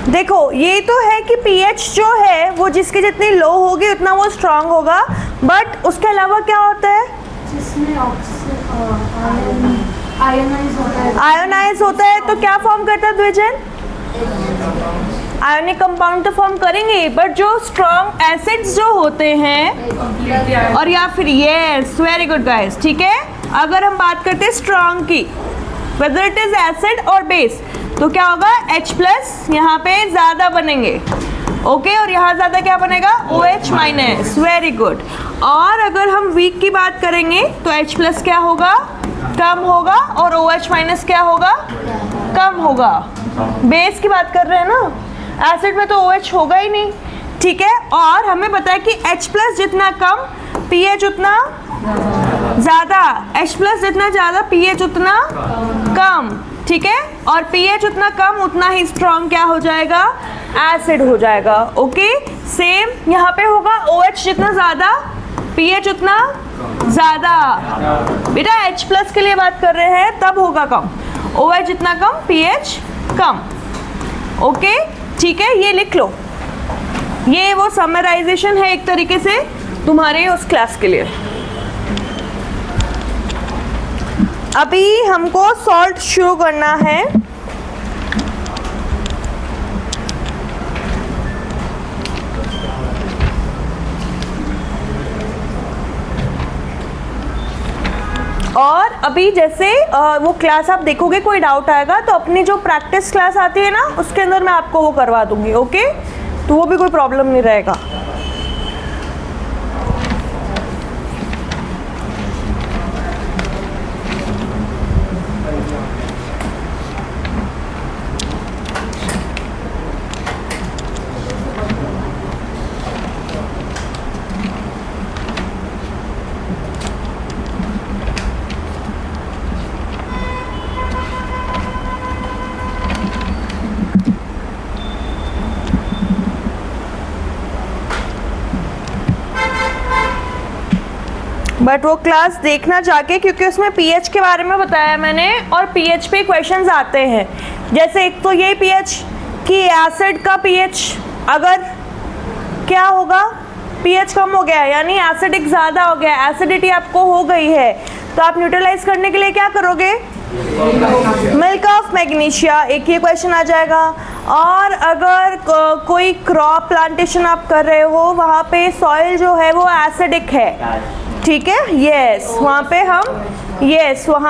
देखो ये तो है कि पीएच जो है वो जिसकी जितनी लो होगी उतना वो स्ट्रांग होगा, बट उसके अलावा क्या होता है? जिसमें आयोनाइज होता है तो क्या फॉर्म करता है द्विजन? आयोनिक कंपाउंड तो फॉर्म करेंगे, बट जो स्ट्रॉन्ग एसिड्स जो होते हैं और या फिर यस वेरी गुड गाइस, ठीक है। अगर हम बात करते हैं स्ट्रॉन्ग की, वेदर इट इज एसिड और बेस, तो क्या होगा? H प्लस यहाँ पे ज्यादा बनेंगे, ओके और यहाँ ज्यादा क्या बनेगा? OH minus, very good. और अगर हम वीक की बात करेंगे तो H प्लस क्या होगा? कम होगा, और OH माइनस क्या होगा? कम होगा। बेस की बात कर रहे हैं ना, एसिड में तो OH होगा ही नहीं, ठीक है। और हमें पता है कि H प्लस जितना कम pH उतना ज्यादा, H प्लस जितना ज्यादा pH उतना कम, ठीक है। और pH उतना कम उतना ही स्ट्रॉन्ग क्या हो जाएगा? एसिड हो जाएगा, ओके। सेम यहाँ पे होगा, OH जितना ज्यादा pH उतना ज्यादा। बेटा H प्लस के लिए बात कर रहे हैं तब होगा कम, OH जितना कम pH कम, ओके ठीक है। ये लिख लो, ये वो समराइजेशन है एक तरीके से तुम्हारे उस क्लास के लिए। अभी हमको सॉल्ट शुरू करना है। और अभी जैसे वो क्लास आप देखोगे, कोई डाउट आएगा तो अपनी जो प्रैक्टिस क्लास आती है ना उसके अंदर मैं आपको वो करवा दूंगी, ओके। तो वो भी कोई प्रॉब्लम नहीं रहेगा। बट वो क्लास देखना जाके, क्योंकि उसमें पीएच के बारे में बताया मैंने और पीएच पे क्वेश्चंस आते हैं। जैसे एक तो यही पीएच कि एसिड का पीएच अगर क्या होगा, पीएच कम हो गया यानी एसिडिक ज़्यादा हो गया, एसिडिटी आपको हो गई है, तो आप न्यूट्रलाइज करने के लिए क्या करोगे? मिल्क ऑफ मैग्नीशिया, एक ये क्वेश्चन आ जाएगा। और अगर कोई क्रॉप प्लांटेशन आप कर रहे हो, वहाँ पे सॉइल जो है वो एसिडिक है, ठीक है, यस वहाँ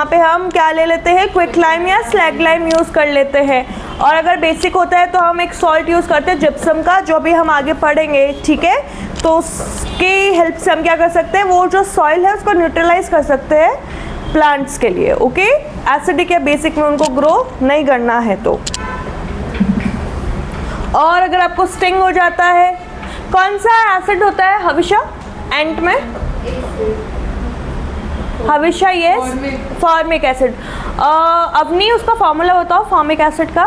पे हम क्या ले लेते हैं? क्विक लाइम या स्लैग लाइम यूज़ कर लेते हैं। और अगर बेसिक होता है तो हम एक सॉल्ट यूज़ करते हैं जिप्सम का, जो भी हम आगे पढ़ेंगे, ठीक है। तो उसकी हेल्प से हम क्या कर सकते हैं? वो जो सॉइल है उसको न्यूट्रलाइज कर सकते हैं प्लांट्स के लिए, ओके। एसिडिक या बेसिक में उनको ग्रो नहीं करना है तो। और अगर आपको स्टिंग हो जाता है, कौन सा एसिड होता है हमेशा एंड में? हमेशा यस, फॉर्मिक एसिड। अवनी उसका फॉर्मूला बताओ फॉर्मिक एसिड का।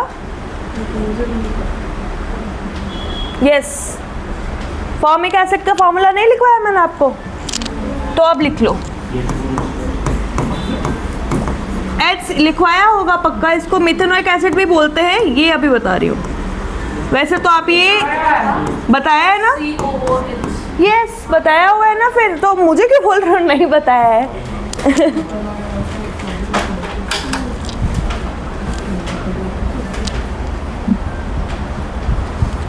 यस, फॉर्मिक एसिड का फॉर्मूला नहीं लिखवाया मैंने आपको, तो अब लिख लो। एच लिखवाया होगा पक्का, इसको मिथेनोइक एसिड भी बोलते हैं, ये अभी बता रही हूँ। वैसे तो आप ये बताया है ना? यस बताया हुआ है ना, फिर तो मुझे क्यों बोल रहे हो नहीं बताया है?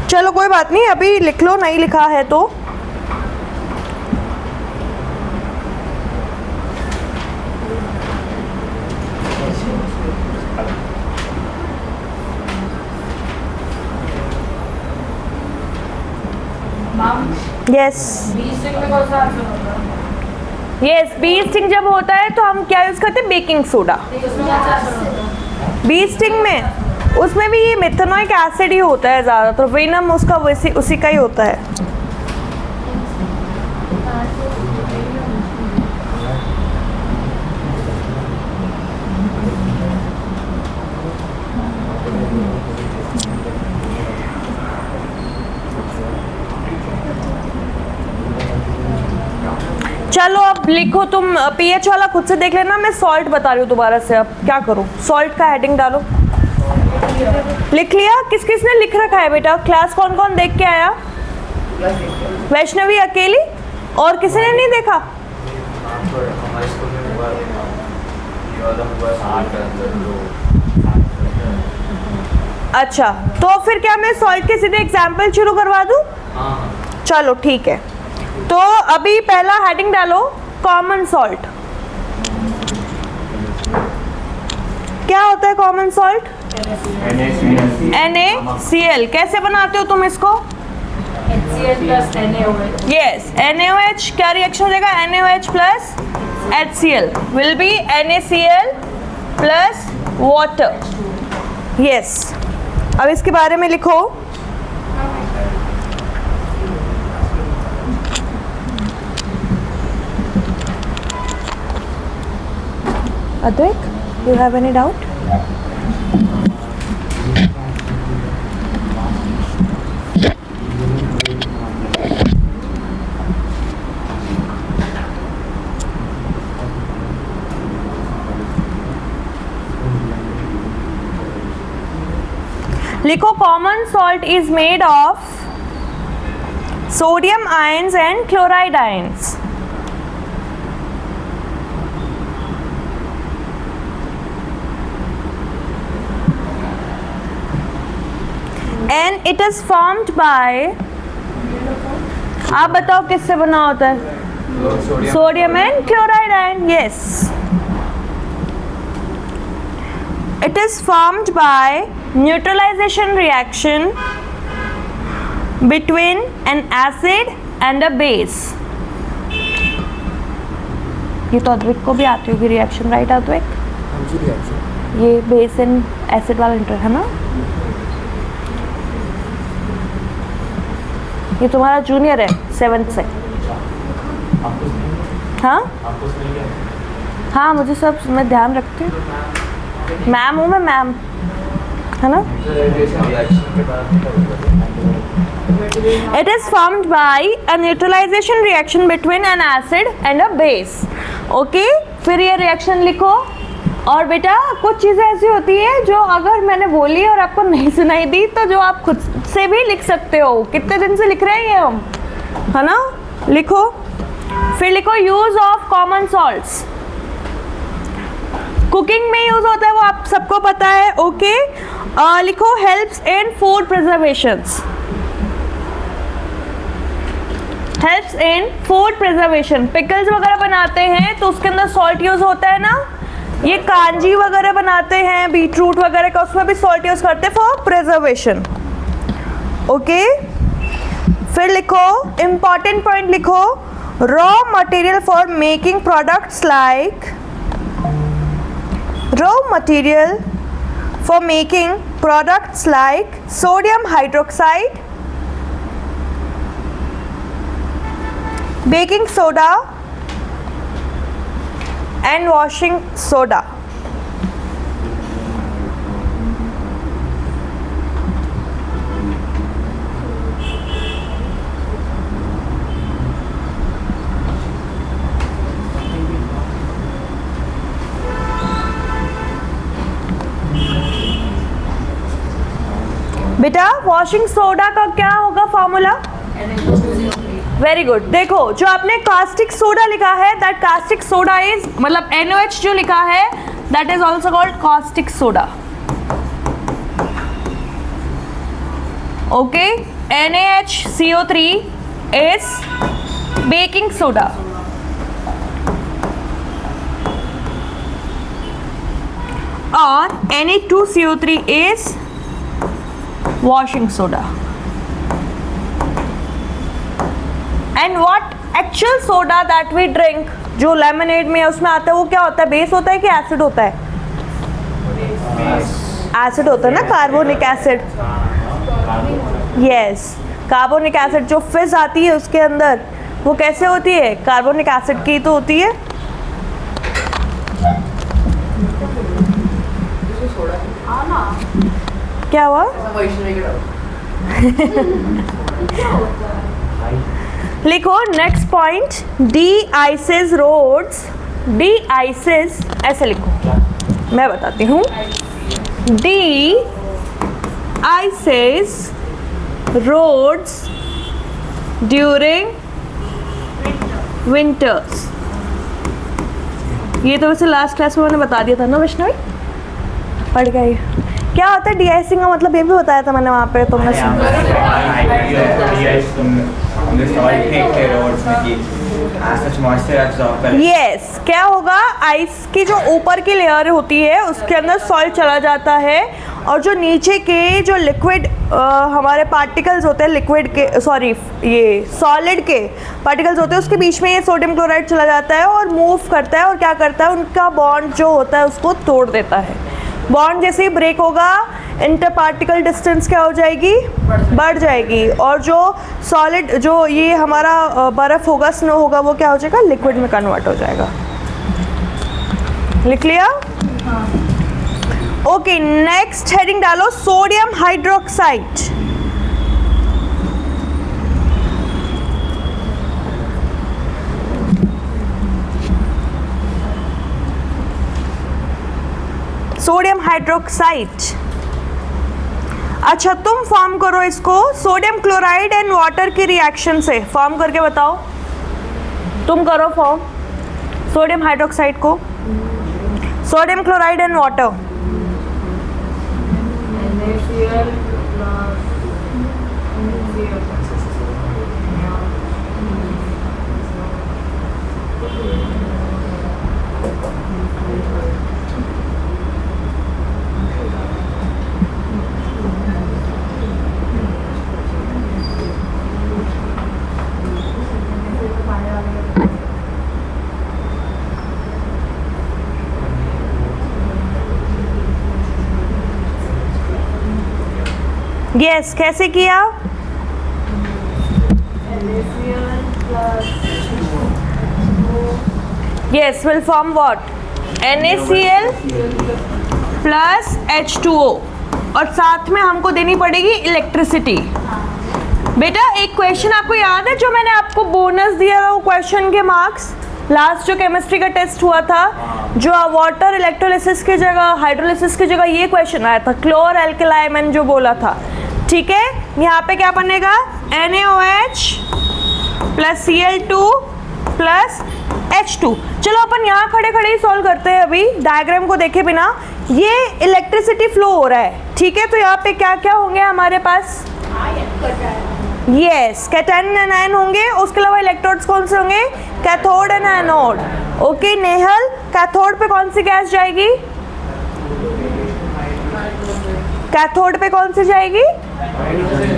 चलो कोई बात नहीं, अभी लिख लो, नहीं लिखा है तो। यस यस, बी स्टिंग जब होता है तो हम क्या यूज करते हैं? Baking soda. बी स्टिंग में उसमें भी ये मेथनोइक एसिड ही होता है ज़्यादातर, वेनम उसका उसी का ही होता है। चलो अब लिखो तुम, पीएच वाला खुद से देख लेना, मैं सॉल्ट बता रही हूँ दोबारा से। अब क्या करूँ? सॉल्ट का हेडिंग डालो। लिख लिया? किस किस ने लिख रखा है बेटा? क्लास कौन कौन देख के आया? वैष्णवी अकेली, और किसी ने नहीं देखा? अच्छा, तो फिर क्या मैं सॉल्ट के सीधे एग्जाम्पल शुरू करवा दूं? चलो ठीक है, तो अभी पहला हेडिंग डालो, कॉमन सॉल्ट। क्या होता है कॉमन सॉल्ट? NaCl। कैसे बनाते हो तुम इसको? Yes, NaOH। क्या रिएक्शन हो जाएगा? NaOH plus HCl will be NaCl plus water. Yes, अब इसके बारे में लिखो। अद्वैत, you have any doubt? लिखो, common salt is made of sodium ions and chloride ions. And it is formed by, आप बताओ किससे बना होता है? Sodium and chloride ion. Yes, it is formed by neutralization reaction between an acid and a base। ये तो अद्वैत को भी आती होगी रिएक्शन, राइट अद्वैत? ये बेस एंड एसिड वाला इंटर है ना? ये तुम्हारा जूनियर है 7th से। हाँ हाँ, मुझे सब मैं ध्यान रखती हूँ, मैम हूँ मैं, मैम है ना? It is formed by a neutralization reaction between an acid and a base। Okay, फिर ये रिएक्शन लिखो। और बेटा कुछ चीज़ें ऐसी होती है जो अगर मैंने बोली और आपको नहीं सुनाई दी तो जो आप खुद से भी लिख सकते हो। कितने दिन से लिख रहे हैं ये हम, है ना? लिखो, फिर लिखो use of common salts. Cooking में यूज होता है, वो आप सबको पता है। ओके, लिखो helps in food preservations. Helps in food preservation, pickles वगैरह बनाते हैं तो उसके अंदर सॉल्ट यूज होता है ना। ये कांजी वगैरह बनाते हैं, बीट रूट वगैरह का, उसमें भी सॉल्ट यूज करते हैं फॉर प्रिजर्वेशन। ओके, फिर लिखो इंपॉर्टेंट पॉइंट लिखो, raw material for making products like, raw material for making products like sodium hydroxide, baking soda and washing soda। बेटा वॉशिंग सोडा का क्या होगा फॉर्मूला? Very good. देखो जो आपने कास्टिक सोडा लिखा है, दैट कास्टिक सोडा इज, मतलब NaOH जो लिखा है that is also called caustic soda. Okay, NaHCO3 is baking soda. और Na2CO3 is washing soda। and what actual soda that we drink, जो लेमनेड में उसमें आता है, वो क्या होता है? बेस होता है कि एसिड होता है? एसिड होता है ना, carbonic acid. Yes, carbonic acid जो फिज आती है उसके अंदर, वो कैसे होती है? कार्बोनिक एसिड की तो होती है। क्या हुआ? लिखो next point, deices roads. Deices ऐसे लिखो, मैं बताती हूँ। De ices roads during winters. ये तो वैसे लास्ट क्लास में मैंने बता दिया था ना वैष्णवी, पढ़ गए क्या होता है de-icing का मतलब, ये भी बताया था मैंने वहाँ पे, तुमने यस क्या होगा, आइस की जो ऊपर की लेयर होती है उसके अंदर सॉल्ट चला जाता है और जो नीचे के जो लिक्विड हमारे पार्टिकल्स होते हैं, लिक्विड के सॉरी ये सॉलिड के पार्टिकल्स होते हैं, उसके बीच में ये सोडियम क्लोराइड चला जाता है और मूव करता है और क्या करता है, उनका बॉन्ड जो होता है उसको तोड़ देता है। बॉन्ड जैसे ही ब्रेक होगा इंटर पार्टिकल डिस्टेंस क्या हो जाएगी, बढ़ जाएगी, और जो सॉलिड जो ये हमारा बर्फ़ होगा, स्नो होगा, वो क्या हो जाएगा, लिक्विड में कन्वर्ट हो जाएगा। लिख लिया? ओके, नेक्स्ट हेडिंग डालो सोडियम हाइड्रोक्साइड। सोडियम हाइड्रोक्साइड, अच्छा तुम फॉर्म करो इसको सोडियम क्लोराइड एंड वाटर की रिएक्शन से, फॉर्म करके बताओ, तुम करो फॉर्म सोडियम हाइड्रोक्साइड को, sodium chloride and water. Yes कैसे किया, yes will form what, NaCl plus H2O और साथ में हमको देनी पड़ेगी इलेक्ट्रिसिटी। बेटा एक क्वेश्चन आपको याद है जो मैंने आपको बोनस दिया था, वो क्वेश्चन के मार्क्स लास्ट जो केमिस्ट्री का टेस्ट हुआ था, जो वाटर इलेक्ट्रोलिसिस की जगह हाइड्रोलिसिस की जगह ये क्वेश्चन आया था, क्लोर एल्कलाई मैंने जो बोला था, ठीक है। यहाँ पे क्या बनेगा, NaOH plus Cl2 plus H2। चलो अपन यहाँ खड़े खड़े ही सॉल्व करते हैं, अभी डायग्राम को देखे बिना। ये इलेक्ट्रिसिटी फ्लो हो रहा है, ठीक है, तो यहाँ पे क्या क्या होंगे हमारे पास, यस कैटायन एंड आयन होंगे, उसके अलावा इलेक्ट्रोड्स कौन से होंगे, cathode and anode. Okay Nehal, cathode पे कौन सी गैस जाएगी, कैथोड पे कौन सी जाएगी,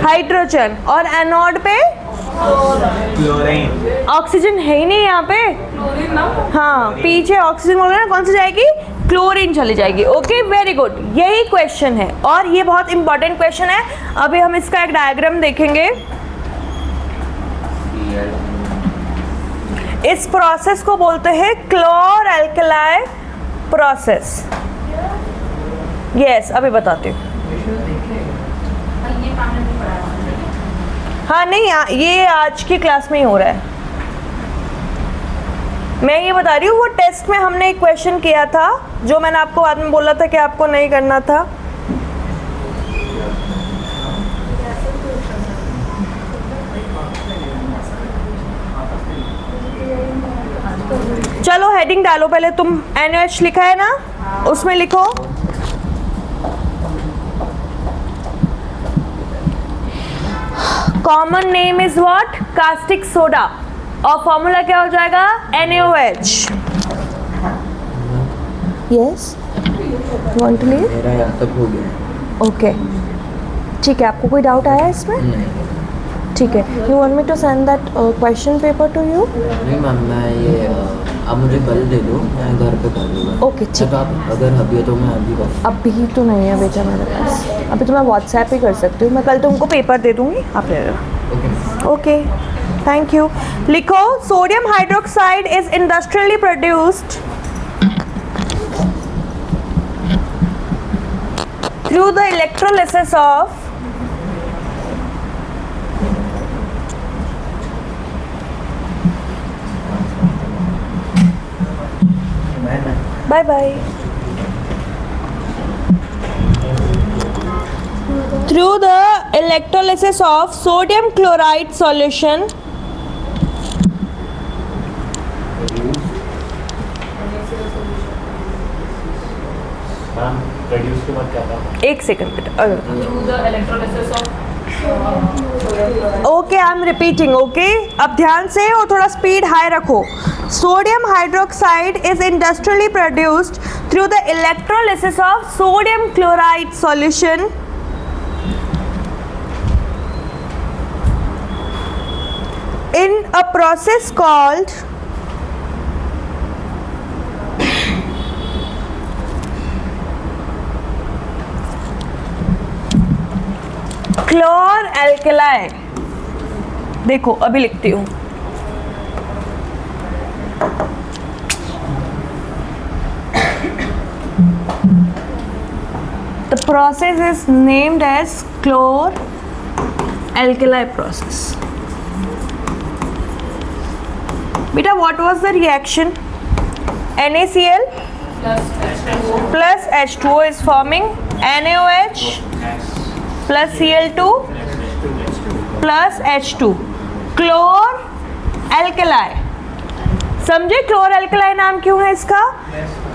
हाइड्रोजन, और एनोड पे क्लोरीन। ऑक्सीजन है ही नहीं यहाँ पे, हाँ पीछे ऑक्सीजन बोल रहे हैं ना, कौन सी जाएगी, क्लोरीन चली जाएगी। ओके वेरी गुड, यही क्वेश्चन है और ये बहुत इंपॉर्टेंट क्वेश्चन है। अभी हम इसका एक डायग्राम देखेंगे। इस प्रोसेस को बोलते हैं क्लोर एल्कलाई प्रोसेस। यस अभी बताती हूँ। हाँ नहीं ये आज की क्लास में ही हो रहा है, मैं ये बता रही हूँ। वो टेस्ट में हमने एक क्वेश्चन किया था जो मैंने आपको बाद में बोला था कि आपको नहीं करना था। चलो हेडिंग डालो, पहले तुम NaOH लिखा है ना, उसमें लिखो common name is what, caustic soda, और फॉर्मूला क्या हो जाएगा, NaOH। Yes want to leave, मेरा यहाँ तक हो गया। ओके ठीक है, आपको कोई डाउट आया इसमें, ठीक है। You want me to send that question paper to you? नहीं मैम, मैं ये आप मुझे कल दे दो, मैं घर पे कर लूँगा। ओके ठीक है। आप अगर अभी है तो मैं अभी कर, अभी तो नहीं है बेटा मेरे पास, अभी तो मैं व्हाट्सएप ही कर सकती हूँ। मैं कल तुमको पेपर दे दूँगी, आप ले लो। Okay okay thank you. लिखो sodium hydroxide is industrially produced through the electrolysis of through the electrolysis of sodium chloride solution produce के बाद क्या था? एक सेकंड बेटा through the electrolysis of okay I am repeating okay अब ध्यान से और थोड़ा स्पीड हाई रखो sodium hydroxide is industrially produced through the electrolysis of sodium chloride solution in a process called chlor alkali. देखो अभी लिखती हूँ The process is named as chlor-alkali process. Beta, what was the reaction? NaCl plus H2O is forming NaOH plus Cl2 plus H2. क्लोर-alkali. समझे क्लोर-alkali नाम क्यों है इसका?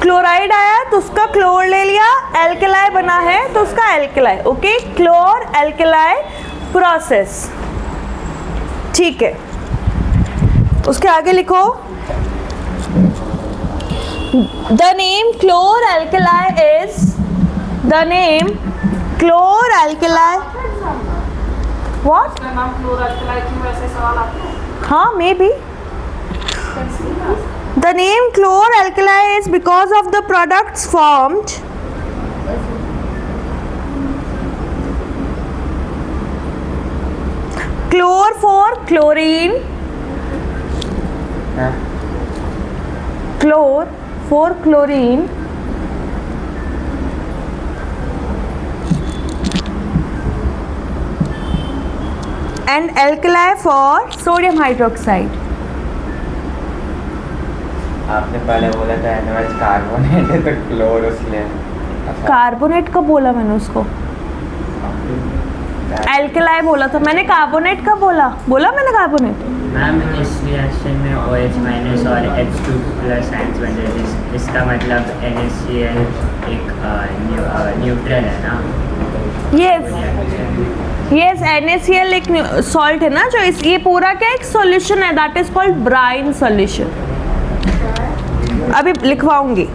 Chloride आया तो उसका क्लोर ले लिया, एल्कलाई बना है तो उसका एल्कलाई। Okay, क्लोर-alkali process. ठीक है, उसके आगे लिखो the name chlor alkali is the name chlor alkali what? नाम क्लोर-alkali क्यों ऐसे सवाल आते हैं? हाँ may be The name chlor-alkali is because of the products formed chlor for chlorine, chlor for chlorine and alkali for sodium hydroxide. आपने पहले बोला था NaOH कार्बोनेट है तो क्लोर उसलिए कार्बोनेट कब बोला मैंने उसको? एल्कलाई बोला था मैंने, कार्बोनेट कब बोला? बोला मैंने कार्बोनेट? मैम इस रिएक्शन में OH माइनस और H2 प्लस आयंस बन रहे हैं, इसका मतलब NaCl एक न्यूट्रल है ना? यस यस, NaCl एक सॉल्ट है ना, जो ये पूरा क्या एक सॉल्यूशन है, that is called brine solution. अभी लिखवाऊंगी,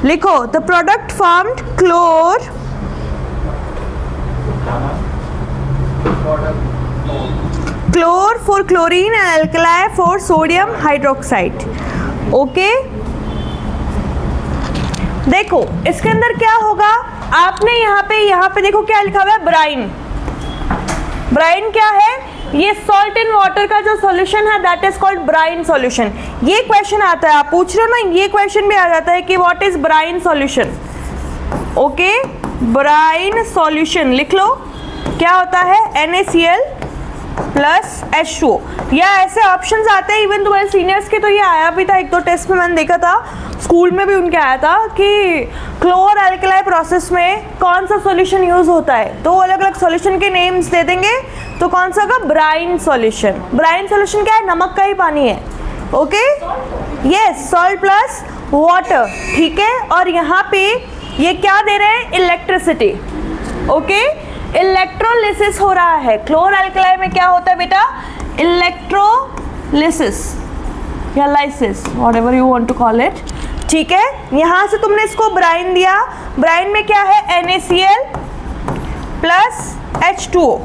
लिखो the product formed chlor for chlorine and alkali for sodium hydroxide. Okay, देखो इसके अंदर क्या होगा, आपने यहाँ पे देखो क्या लिखा हुआ है, ब्राइन। ब्राइन क्या है? ये सॉल्ट इन वाटर का जो सॉल्यूशन है that is called brine solution. ये क्वेश्चन आता है, आप पूछ रहे हो ना, ये क्वेश्चन भी आ जाता है कि what is brine solution. Okay, brine solution लिख लो, क्या होता है? NaCl plus H2O। या ऐसे ऑप्शंस आते हैं, इवन तुम्हारे सीनियर्स के तो ये आया भी था, एक दो टेस्ट में मैंने देखा था, स्कूल में भी उनके आया था कि क्लोर-alkali प्रोसेस में कौन सा सॉल्यूशन यूज होता है, तो अलग अलग सॉल्यूशन के नेम्स दे देंगे। तो कौन सा का? Brine solution. ब्राइन सॉल्यूशन क्या है? नमक का ही पानी है। Okay, yes, salt plus water. ठीक है, और यहाँ पे ये क्या दे रहे हैं? इलेक्ट्रिसिटी। ओके, इलेक्ट्रोलिसिस हो रहा है। क्लोर-alkali में क्या होता है बेटा? इलेक्ट्रोलिसिस या lysis, whatever you want to call it. ठीक है, यहाँ से तुमने इसको ब्राइन दिया, ब्राइन में क्या है? NaCl plus H2O।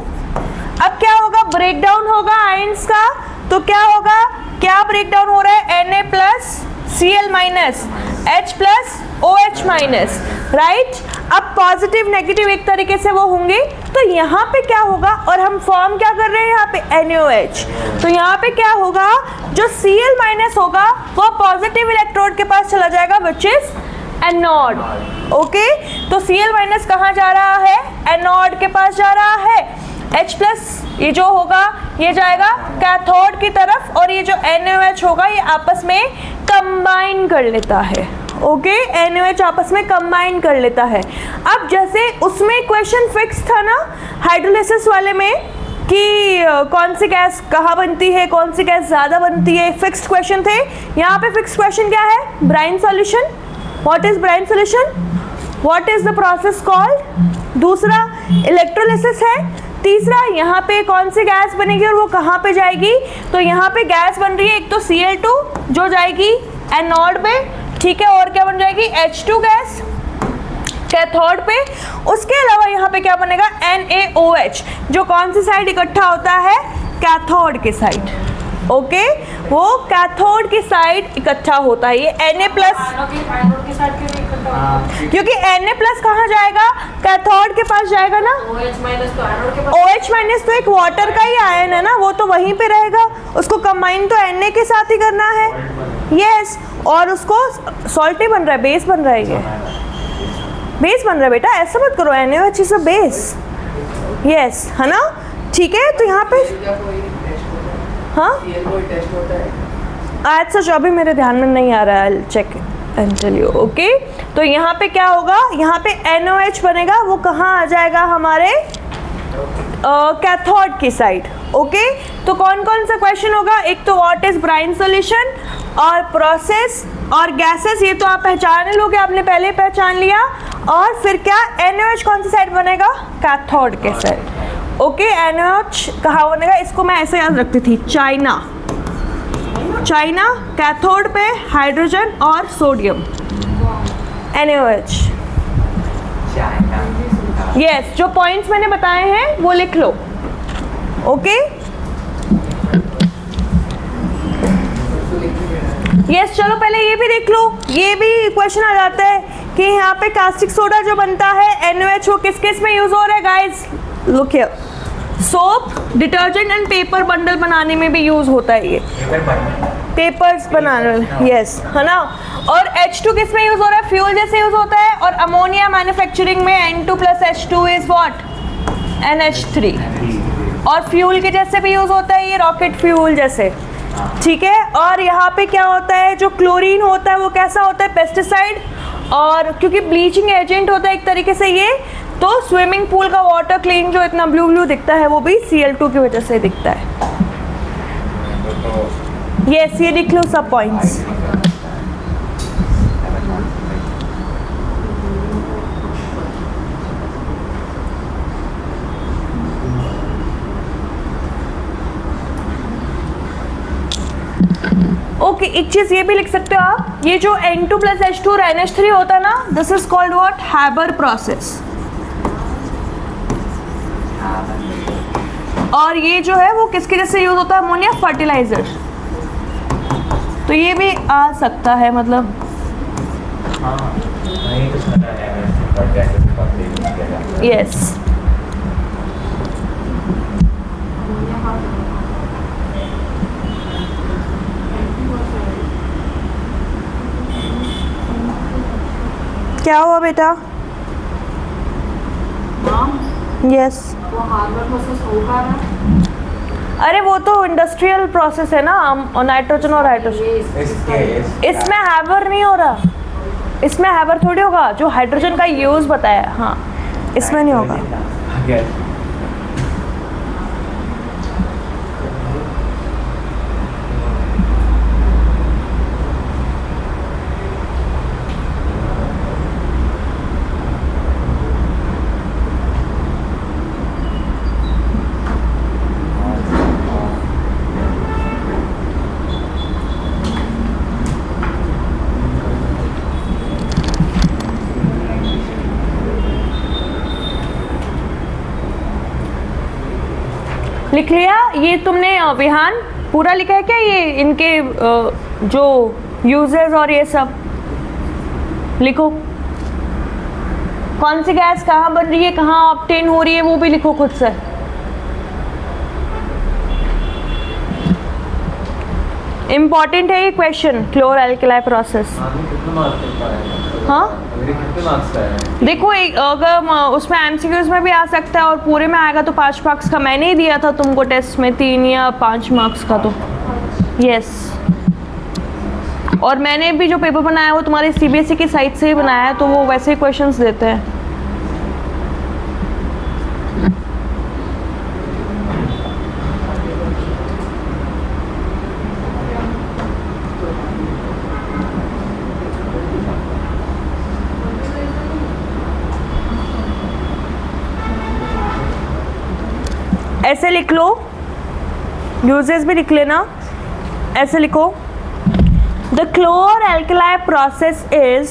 अब क्या होगा? ब्रेकडाउन होगा आयंस का, तो क्या होगा? क्या ब्रेकडाउन हो रहा है? Na plus Cl minus H plus OH minus, right. अब पॉजिटिव नेगेटिव एक तरीके से वो होंगे, तो यहाँ पे क्या होगा? और हम फॉर्म क्या कर रहे हैं यहाँ पे? NaOH। तो यहाँ पे क्या होगा? जो Cl माइनस होगा वो पॉजिटिव इलेक्ट्रोड के पास चला जाएगा, विच इज एनोड। ओके, तो Cl माइनस कहाँ जा रहा है? एनोड के पास जा रहा है। H प्लस ये जो होगा ये जाएगा कैथोड की तरफ, और ये जो NaOH होगा ये आपस में कंबाइन कर लेता है। ओके, NaOH आपस में कंबाइन कर लेता है। अब जैसे उसमें क्वेश्चन फिक्स था ना हाइड्रोलिसिस वाले में कि कौन सी गैस कहाँ बनती है, कौन सी गैस ज़्यादा बनती है, फिक्स्ड क्वेश्चन थे। यहाँ पे फिक्स्ड क्वेश्चन क्या है? Brine solution. What is brine solution? What is the process called? दूसरा इलेक्ट्रोलिसिस है। तीसरा यहाँ पे कौन सी गैस बनेगी और वो कहाँ पे जाएगी? तो यहाँ पे गैस बन रही है एक तो Cl2 जो जाएगी एनोड पे, ठीक है, और क्या बन जाएगी? H2 गैस कैथोड पे। उसके अलावा यहाँ पे क्या बनेगा? NaOH जो कौन सी साइड इकट्ठा होता है? कैथोड की साइड। ओके, वो कैथोड की साइड इकट्ठा होता है। ये Na प्लस, एनोड की साइड के लिए इकट्ठा होता है। क्योंकि Na प्लस कहाँ जाएगा? कैथोड के पास जाएगा ना। OH माइनस तो एनोड के पास। OH माइनस तो एक वाटर का ही आयन है ना, वो तो वहीं पे रहेगा, उसको कंबाइन तो Na के साथ ही करना है। यस, और उसको सॉल्ट नहीं बन रहा है, बेस बन रहा है, ये बेस बन रहा है बेटा, ऐसा मत करो। NaOH is a base. Yes, है ना, ठीक है। तो यहाँ पे हाँ आज सच अभी मेरे ध्यान में नहीं आ रहा है, check and tell you. Okay, तो यहाँ पे क्या होगा? यहाँ पे NaOH बनेगा, वो कहाँ आ जाएगा? हमारे कैथोड की साइड। ओके, तो कौन कौन सा क्वेश्चन होगा? एक तो व्हाट इज ब्राइन सॉल्यूशन और प्रोसेस और गैसेस, ये तो आप पहचान लोगे, आपने पहले ही पहचान लिया। और फिर क्या? NaOH कौन सी साइड बनेगा? कैथोड के साइड। ओके, NaOH कहाँ बनेगा? इसको मैं ऐसे याद रखती थी, चाइना। चाइना कैथोड पे हाइड्रोजन और सोडियम NaOH। यस, जो पॉइंट्स मैंने बताए हैं वो लिख लो। ओके, यस, चलो पहले ये भी देख लो। ये भी क्वेश्चन आ जाता है कि यहाँ पे कास्टिक सोडा जो बनता है NaOH वो किस किस में यूज हो रहा है? Guys look here, soap, detergent and paper bundle बनाने में भी यूज होता है ये, पेपर्स बनाने। यस, है ना। और H2 किस में यूज हो रहा है? फ्यूल जैसे यूज होता है। और अमोनिया मैन्युफैक्चरिंग में N2 plus H2 is what? NH3। और फ्यूल के जैसे भी यूज होता है ये, रॉकेट फ्यूल जैसे, ठीक है। और यहाँ पे क्या होता है? जो क्लोरीन होता है वो कैसा होता है? पेस्टिसाइड। और क्योंकि ब्लीचिंग एजेंट होता है एक तरीके से ये, तो स्विमिंग पूल का वाटर क्लीन जो इतना ब्लू ब्लू दिखता है वो भी Cl2 की वजह से दिखता है। यस, ये लिख लो सब पॉइंट्स। ओके, एक चीज ये भी लिख सकते हो आप, ये जो N2 प्लस H2 और NH3 होता है ना, this is called what? Haber process. और ये जो है वो किसके जैसे यूज होता है? Ammonia fertiliser. तो ये भी आ सकता है, मतलब यस। क्या हुआ बेटा? यस, वो हार्बर प्रोसेस होगा ना। अरे वो तो इंडस्ट्रियल प्रोसेस है ना, नाइट्रोजन और हाइड्रोजन। इसमें हैबर नहीं हो रहा, इसमें हैबर थोड़ी होगा। जो हाइड्रोजन का यूज बताया, हाँ, इसमें नहीं होगा। लिख लिया? ये तुमने विहान पूरा लिखा है क्या? ये इनके जो यूजेस और ये सब लिखो। कौन सी गैस कहाँ बन रही है, कहाँ ऑब्टेन हो रही है, वो भी लिखो खुद से। इम्पॉर्टेंट है ये क्वेश्चन, क्लोर एल्कलाई प्रोसेस। हाँ, देखो एक अगर उसमें एमसीक्यूज में भी आ सकता है और पूरे में आएगा तो 5 मार्क्स का। मैंने ही दिया था तुमको टेस्ट में 3 या 5 मार्क्स का, तो यस। और मैंने भी जो पेपर बनाया है वो तुम्हारे CBSE की साइट से ही बनाया है, तो वो वैसे ही क्वेश्चंस देते हैं। ऐसे लिख लो, यूजेस भी लिख लेना, ऐसे लिखो। The chlor-alkali process is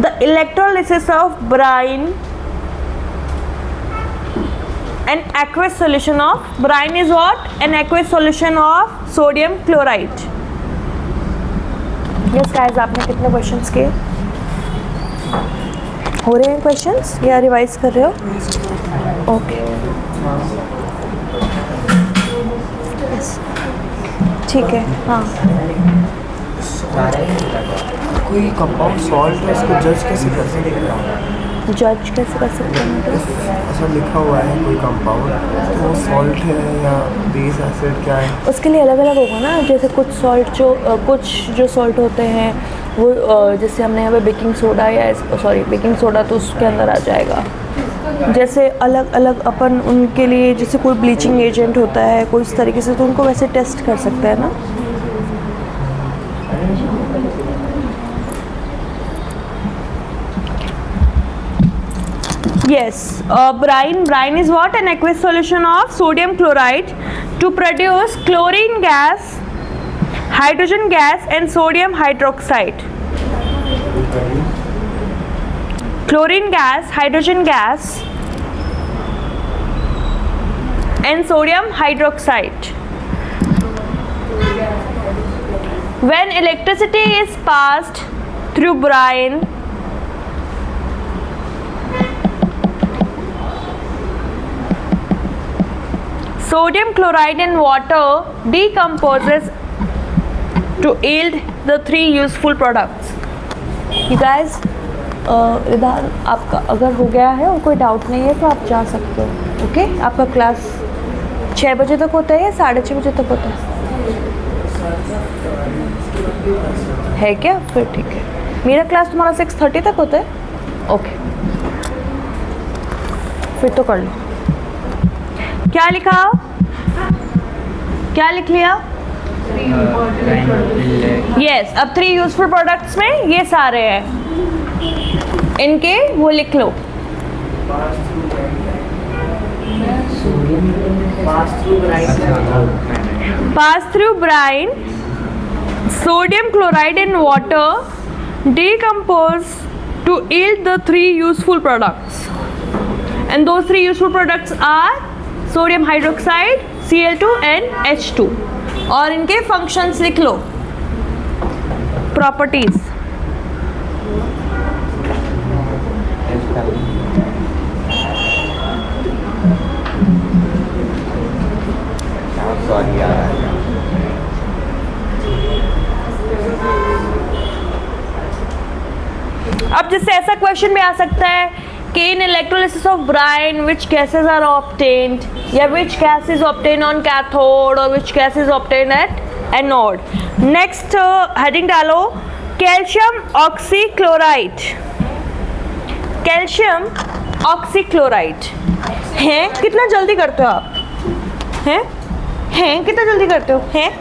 the electrolysis of brine and aqueous solution of brine is what? An aqueous solution of sodium chloride. Yes guys, आपने कितने क्वेश्चंस किए? हो रहे हैं क्वेश्चंस या रिवाइज कर रहे हो? ओके ठीक है। हाँ, कोई कंपाउंड सॉल्ट है, उसको जज कैसे कर सकते हैं? जज कैसे कर सकते हैं? ऐसा लिखा हुआ है कोई कंपाउंड, तो वो सॉल्ट है या बेस एसिड क्या है? उसके लिए अलग अलग होगा ना। जैसे कुछ जो सॉल्ट होते हैं वो जैसे हमने यहाँ पे बेकिंग सोडा या बेकिंग सोडा तो उसके अंदर आ जाएगा। जैसे अलग अलग अपन उनके लिए, जैसे कोई ब्लीचिंग एजेंट होता है कोई इस तरीके से, तो उनको वैसे टेस्ट कर सकते हैं ना। Yes, brine is what? An aqueous solution of sodium chloride to produce chlorine gas, hydrogen gas and sodium hydroxide. Chlorine gas, hydrogen gas and sodium hydroxide. When electricity is passed through brine, sodium chloride in water decomposes to yield the three useful products. You guys, इधर आपका अगर हो गया है और कोई doubt नहीं है तो आप जा सकते हो। ओके, आपका क्लास 6 बजे तक होता है या 6:30 बजे तक होता है क्या? फिर ठीक है। मेरा क्लास तुम्हारा 6:30 तक होता है। ओके, फिर तो कर लो। क्या लिखा? क्या लिख लिया? यस, अब 3 यूजफुल प्रोडक्ट्स में ये सारे हैं, इनके वो लिख लो। Pass through brine, sodium chloride in water decompose to yield the 3 useful products, and those 3 useful products are sodium hydroxide, Cl2 and H2। और इनके फंक्शंस लिख लो, प्रॉपर्टीज। सॉरी यार, अब जैसे ऐसा क्वेश्चन भी आ सकता है कि in electrolysis of brine which gases are obtained, या which gas is obtain on cathode और which gas is obtain at anode. Next heading डालो, कैल्शियम ऑक्सीक्लोराइड। कैल्शियम ऑक्सीक्लोराइड है, कितना जल्दी करते हो आप? हैं कितना जल्दी करते हो? हैं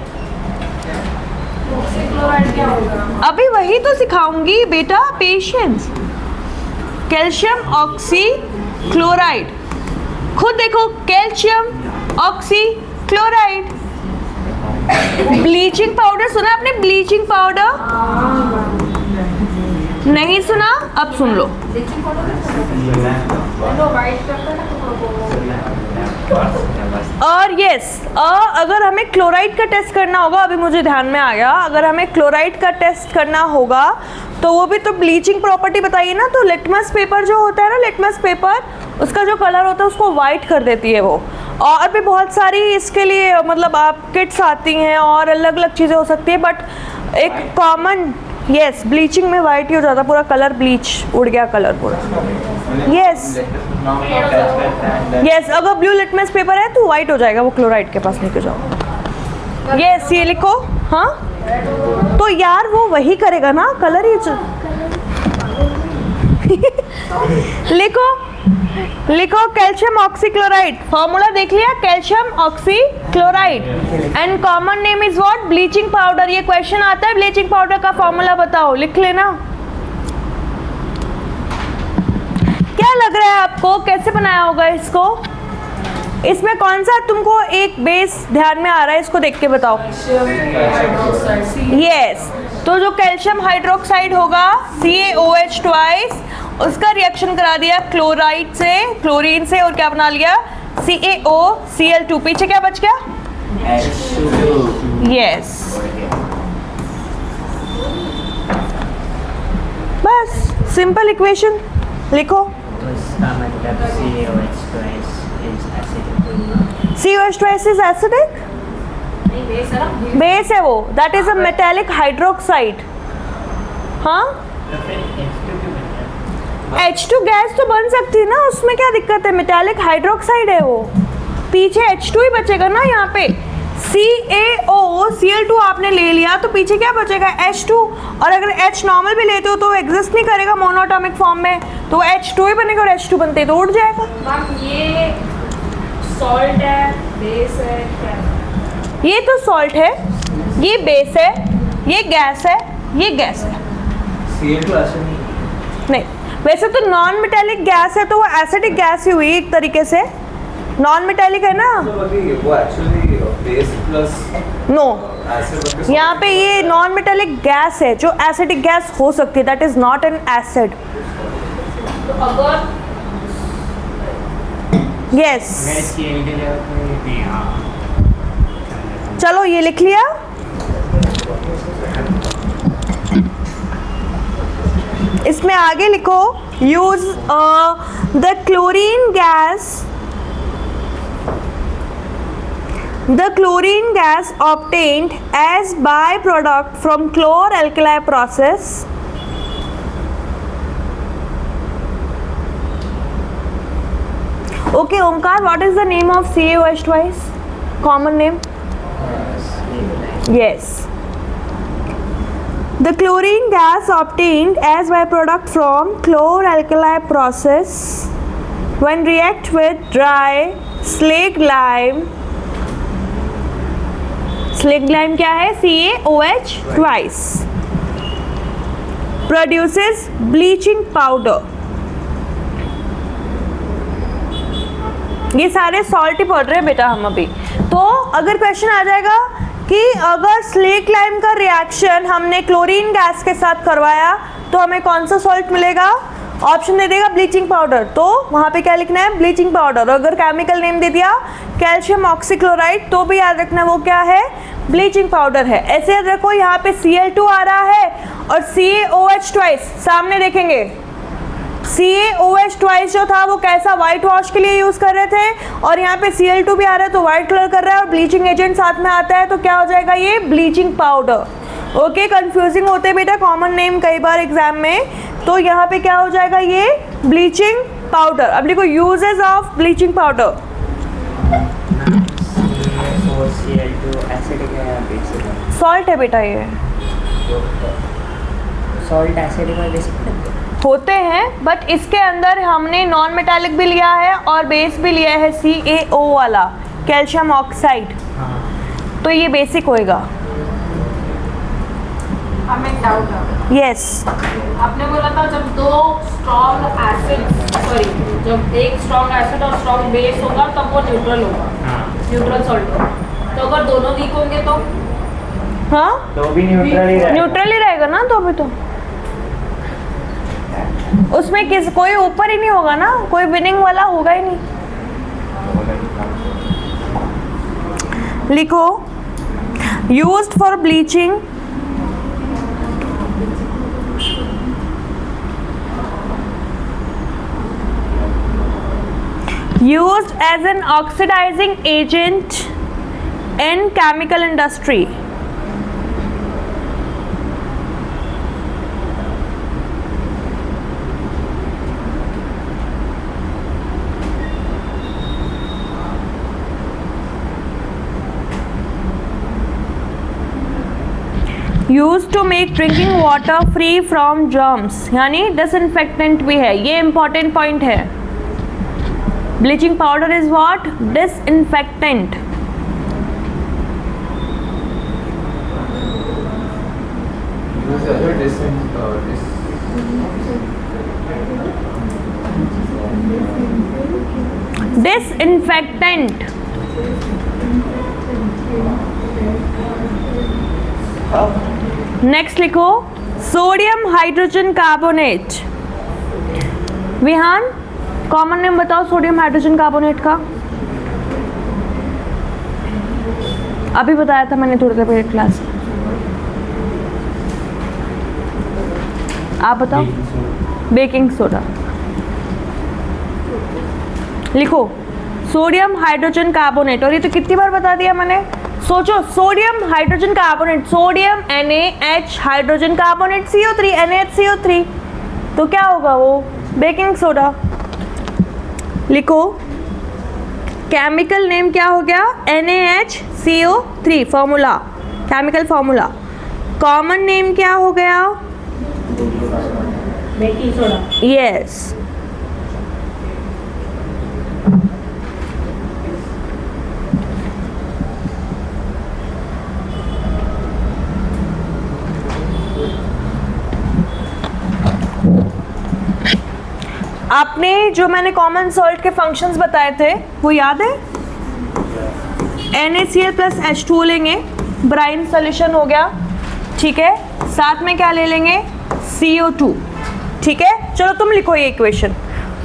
अभी वही तो सिखाऊंगी बेटा, पेशेंस। कैल्शियम ऑक्सीक्लोराइड, खुद देखो, कैल्शियम ऑक्सीक्लोराइड। ब्लीचिंग पाउडर सुना आपने? ब्लीचिंग पाउडर नहीं सुना? अब सुन लो। और यस, अगर हमें क्लोराइड का टेस्ट करना होगा, अभी मुझे ध्यान में आ गया, अगर हमें क्लोराइड का टेस्ट करना होगा तो वो भी तो ब्लीचिंग प्रॉपर्टी बताइए ना। तो लिटमस पेपर जो होता है ना, लिटमस पेपर, उसका जो कलर होता है उसको वाइट कर देती है वो। और भी बहुत सारी इसके लिए मतलब आप किट्स आती हैं और अलग अलग चीज़ें हो सकती है, बट एक कॉमन, यस, ब्लीचिंग में वाइट ही हो जाता, पूरा कलर ब्लीच उड़ गया, कलर पूरा। यस यस, अगर ब्लू लिटमस पेपर है तो वाइट हो जाएगा, वो क्लोराइड के पास लेके जाओ। यस, ये लिखो। हाँ, तो यार वो वही करेगा ना, कलर ही लिखो लिखो कैल्शियम ऑक्सीक्लोराइड, फॉर्मूला देख लिया, calcium oxychloride and common name is what, bleaching powder. ये क्वेश्चन आता है ब्लीचिंग पाउडर का फॉर्मूला बताओ, लिख लेना। क्या लग रहा है आपको, कैसे बनाया होगा इसको? इसमें कौन सा तुमको एक बेस ध्यान में आ रहा है, इसको देख के बताओ। यस, तो जो कैल्शियम हाइड्रोक्साइड होगा CaOH ट्वाइस, उसका रिएक्शन करा दिया क्लोराइड से, क्लोरीन से, और क्या बना लिया CaOCl2। पीछे क्या बच गया? यस, बस सिंपल इक्वेशन लिखो। तो इसका मतलब CaOH twice is acidic। CaOH twice is acidic, नहीं बेस है ना, बेस है वो, that is a metallic hydroxide. हाँ, तो फिर H2 क्यों बनता है? H2 गैस तो बन सकती है ना, उसमें क्या दिक्कत है, मेटेलिक हाइड्रोक्साइड है वो, पीछे H2 ही बचेगा ना। यहाँ पे CaOCl2 आपने ले लिया तो पीछे क्या बचेगा, H2। और अगर H नॉर्मल भी लेते हो तो एग्जिस्ट नहीं करेगा मोनोएटॉमिक फॉर्म में, तो H2 ही बनेगा, और H2 बनते तो उड़ जाएगा। मैम ये सॉल्ट है, बेस है, क्या है? ये तो सॉल्ट है, ये बेस है, ये गैस है, ये गैस है। Cl2 एसिड नहीं, वैसे तो नॉन मेटेलिक गैस है तो वो एसिडिक गैस ही हुई एक तरीके से, नॉन मेटेलिक है ना। वो actually base plus no, acid. यहाँ पे ये नॉन मेटेलिक गैस है जो एसिडिक गैस हो सकती है, that is not an acid. तो अगर यस, अगर Cl के जगह कोई भी, हाँ चलो ये लिख लिया। इसमें आगे लिखो, use the chlorine gas, the chlorine gas obtained as byproduct from chlor-alkali process okay Omkar, what is the name of CaOH twice, common name? Yes, the chlorine gas obtained as byproduct from chlor-alkali process when react with dry slaked lime, slaked lime क्या है, CaOH twice, produces bleaching powder. ये सारे salt ही पढ़ रहे हैं बेटा हम अभी। तो अगर क्वेश्चन आ जाएगा कि अगर स्लेक्ड लाइम का रिएक्शन हमने क्लोरीन गैस के साथ करवाया तो हमें कौन सा सॉल्ट मिलेगा, ऑप्शन दे देगा ब्लीचिंग पाउडर, तो वहाँ पे क्या लिखना है, ब्लीचिंग पाउडर। अगर केमिकल नेम दे दिया कैल्शियम ऑक्सीक्लोराइड तो भी याद रखना वो क्या है, ब्लीचिंग पाउडर है। ऐसे याद रखो, यहाँ पे Cl2 आ रहा है और CaOH ट्वाइस सामने देखेंगे। CaOH ट्वाइस जो था वो कैसा, वाइट वॉश के लिए यूज कर रहे थे, और यहाँ पे Cl2 भी आ रहा है तो वाइट कलर कर रहा है, और ब्लीचिंग एजेंट साथ में आता है तो क्या हो जाएगा, ये ब्लीचिंग पाउडर। ओके, कंफ्यूजिंग होते हैं बेटा कॉमन नेम कई बार एग्जाम में, तो यहाँ पे क्या हो जाएगा, ये ब्लीचिंग पाउडर। अब लिखो uses of bleaching powder. CaO4Cl2 acidic है या बेसिक है? सॉल्ट है बेटा, ये सॉल्ट एसिडिक और बेसिक होते हैं, बट इसके अंदर हमने नॉन मेटालिक भी लिया है और बेस भी लिया है CaO वाला, कैल्शियम ऑक्साइड, हाँ। तो ये बेसिक होएगा। हमें एक डाउट है। यस, आपने बोला था जब दो स्ट्रॉन्ग एसिड, सॉरी, जब एक स्ट्रॉन्ग एसिड और स्ट्रॉन्ग बेस होगा तब वो न्यूट्रल होगा, न्यूट्रल सॉल्ट होगा। तो अगर दोनों वीक होंगे तो हाँ तो भी न्यूट्रल ही रहेगा। न्यूट्रल ही रहेगा ना, तो अभी तो उसमें किस कोई ऊपर ही नहीं होगा ना, कोई विनिंग वाला होगा ही नहीं। लिखो used for bleaching, used as an oxidizing agent in chemical industry. Use to make drinking water free from germs, यानी डिसइंफेक्टेंट भी है, ये इंपॉर्टेंट पॉइंट है। Bleaching powder is what? Disinfectant. Disinfectant. Next लिखो sodium hydrogen carbonate. Vihaan, common name बताओ sodium hydrogen carbonate का। अभी बताया था मैंने थोड़ी देर पहले क्लास में। आप बताओ। Baking soda. लिखो सोडियम हाइड्रोजन कार्बोनेट, और ये तो कितनी बार बता दिया मैंने। सोचो, sodium hydrogen carbonate, sodium NaH hydrogen carbonate CO3 NaHCO3, तो क्या होगा वो? Baking soda. लिखो केमिकल नेम क्या हो गया? NaHCO3 formula, chemical formula. Common name क्या हो गया? Baking soda. यस। आपने जो मैंने कॉमन सॉल्ट के फंक्शंस बताए थे वो याद है? NaCl प्लस H2 लेंगे, ब्राइन सोल्यूशन हो गया, ठीक है। साथ में क्या ले लेंगे? CO2, ठीक है। चलो तुम लिखो ये इक्वेशन,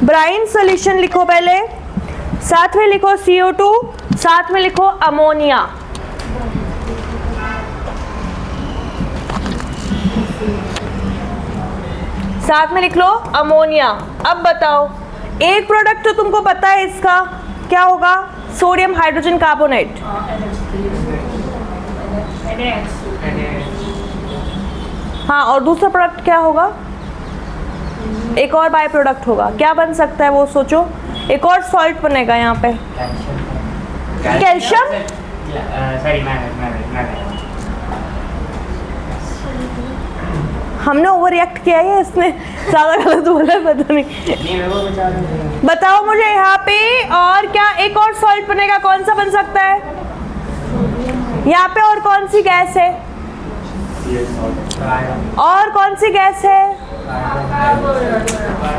ब्राइन सोल्यूशन लिखो पहले, साथ में लिखो CO2, साथ में लिखो अमोनिया। साथ में लिख लो अमोनिया। अब बताओ, एक प्रोडक्ट तो तुमको पता है इसका, क्या होगा? Sodium hydrogen carbonate. हाँ, और दूसरा प्रोडक्ट क्या होगा? एक और बाय प्रोडक्ट होगा, क्या बन सकता है वो? सोचो, एक और सॉल्ट बनेगा यहाँ पे। कैल्शियम। हमने ओवर रिएक्ट किया है, इसने ज़्यादा गलत बोला है, पता नहीं। बताओ मुझे यहाँ पे, और क्या एक और सॉल्ट बनेगा? कौन सा बन सकता है यहाँ पे? और कौन सी गैस है? और कौन सी गैस है?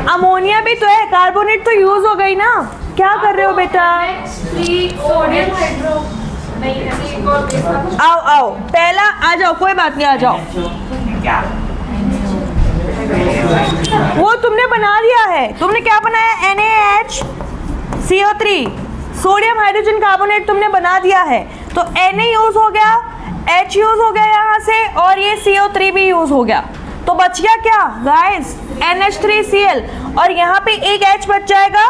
अमोनिया भी तो है, कार्बोनेट तो यूज हो गई ना। क्या कर रहे हो बेटा? आओ आओ, पहला आ जाओ, कोई बात नहीं, आ जाओ। वो तुमने बना दिया है। तुमने क्या बनाया? NaHCO3, सोडियम हाइड्रोजन कार्बोनेट तुमने बना दिया है। तो Na यूज हो गया, H यूज हो गया यहाँ से, और ये CO3 भी यूज हो गया। तो बच गया क्या गाइस? NH3Cl, और यहाँ पे एक H बच जाएगा,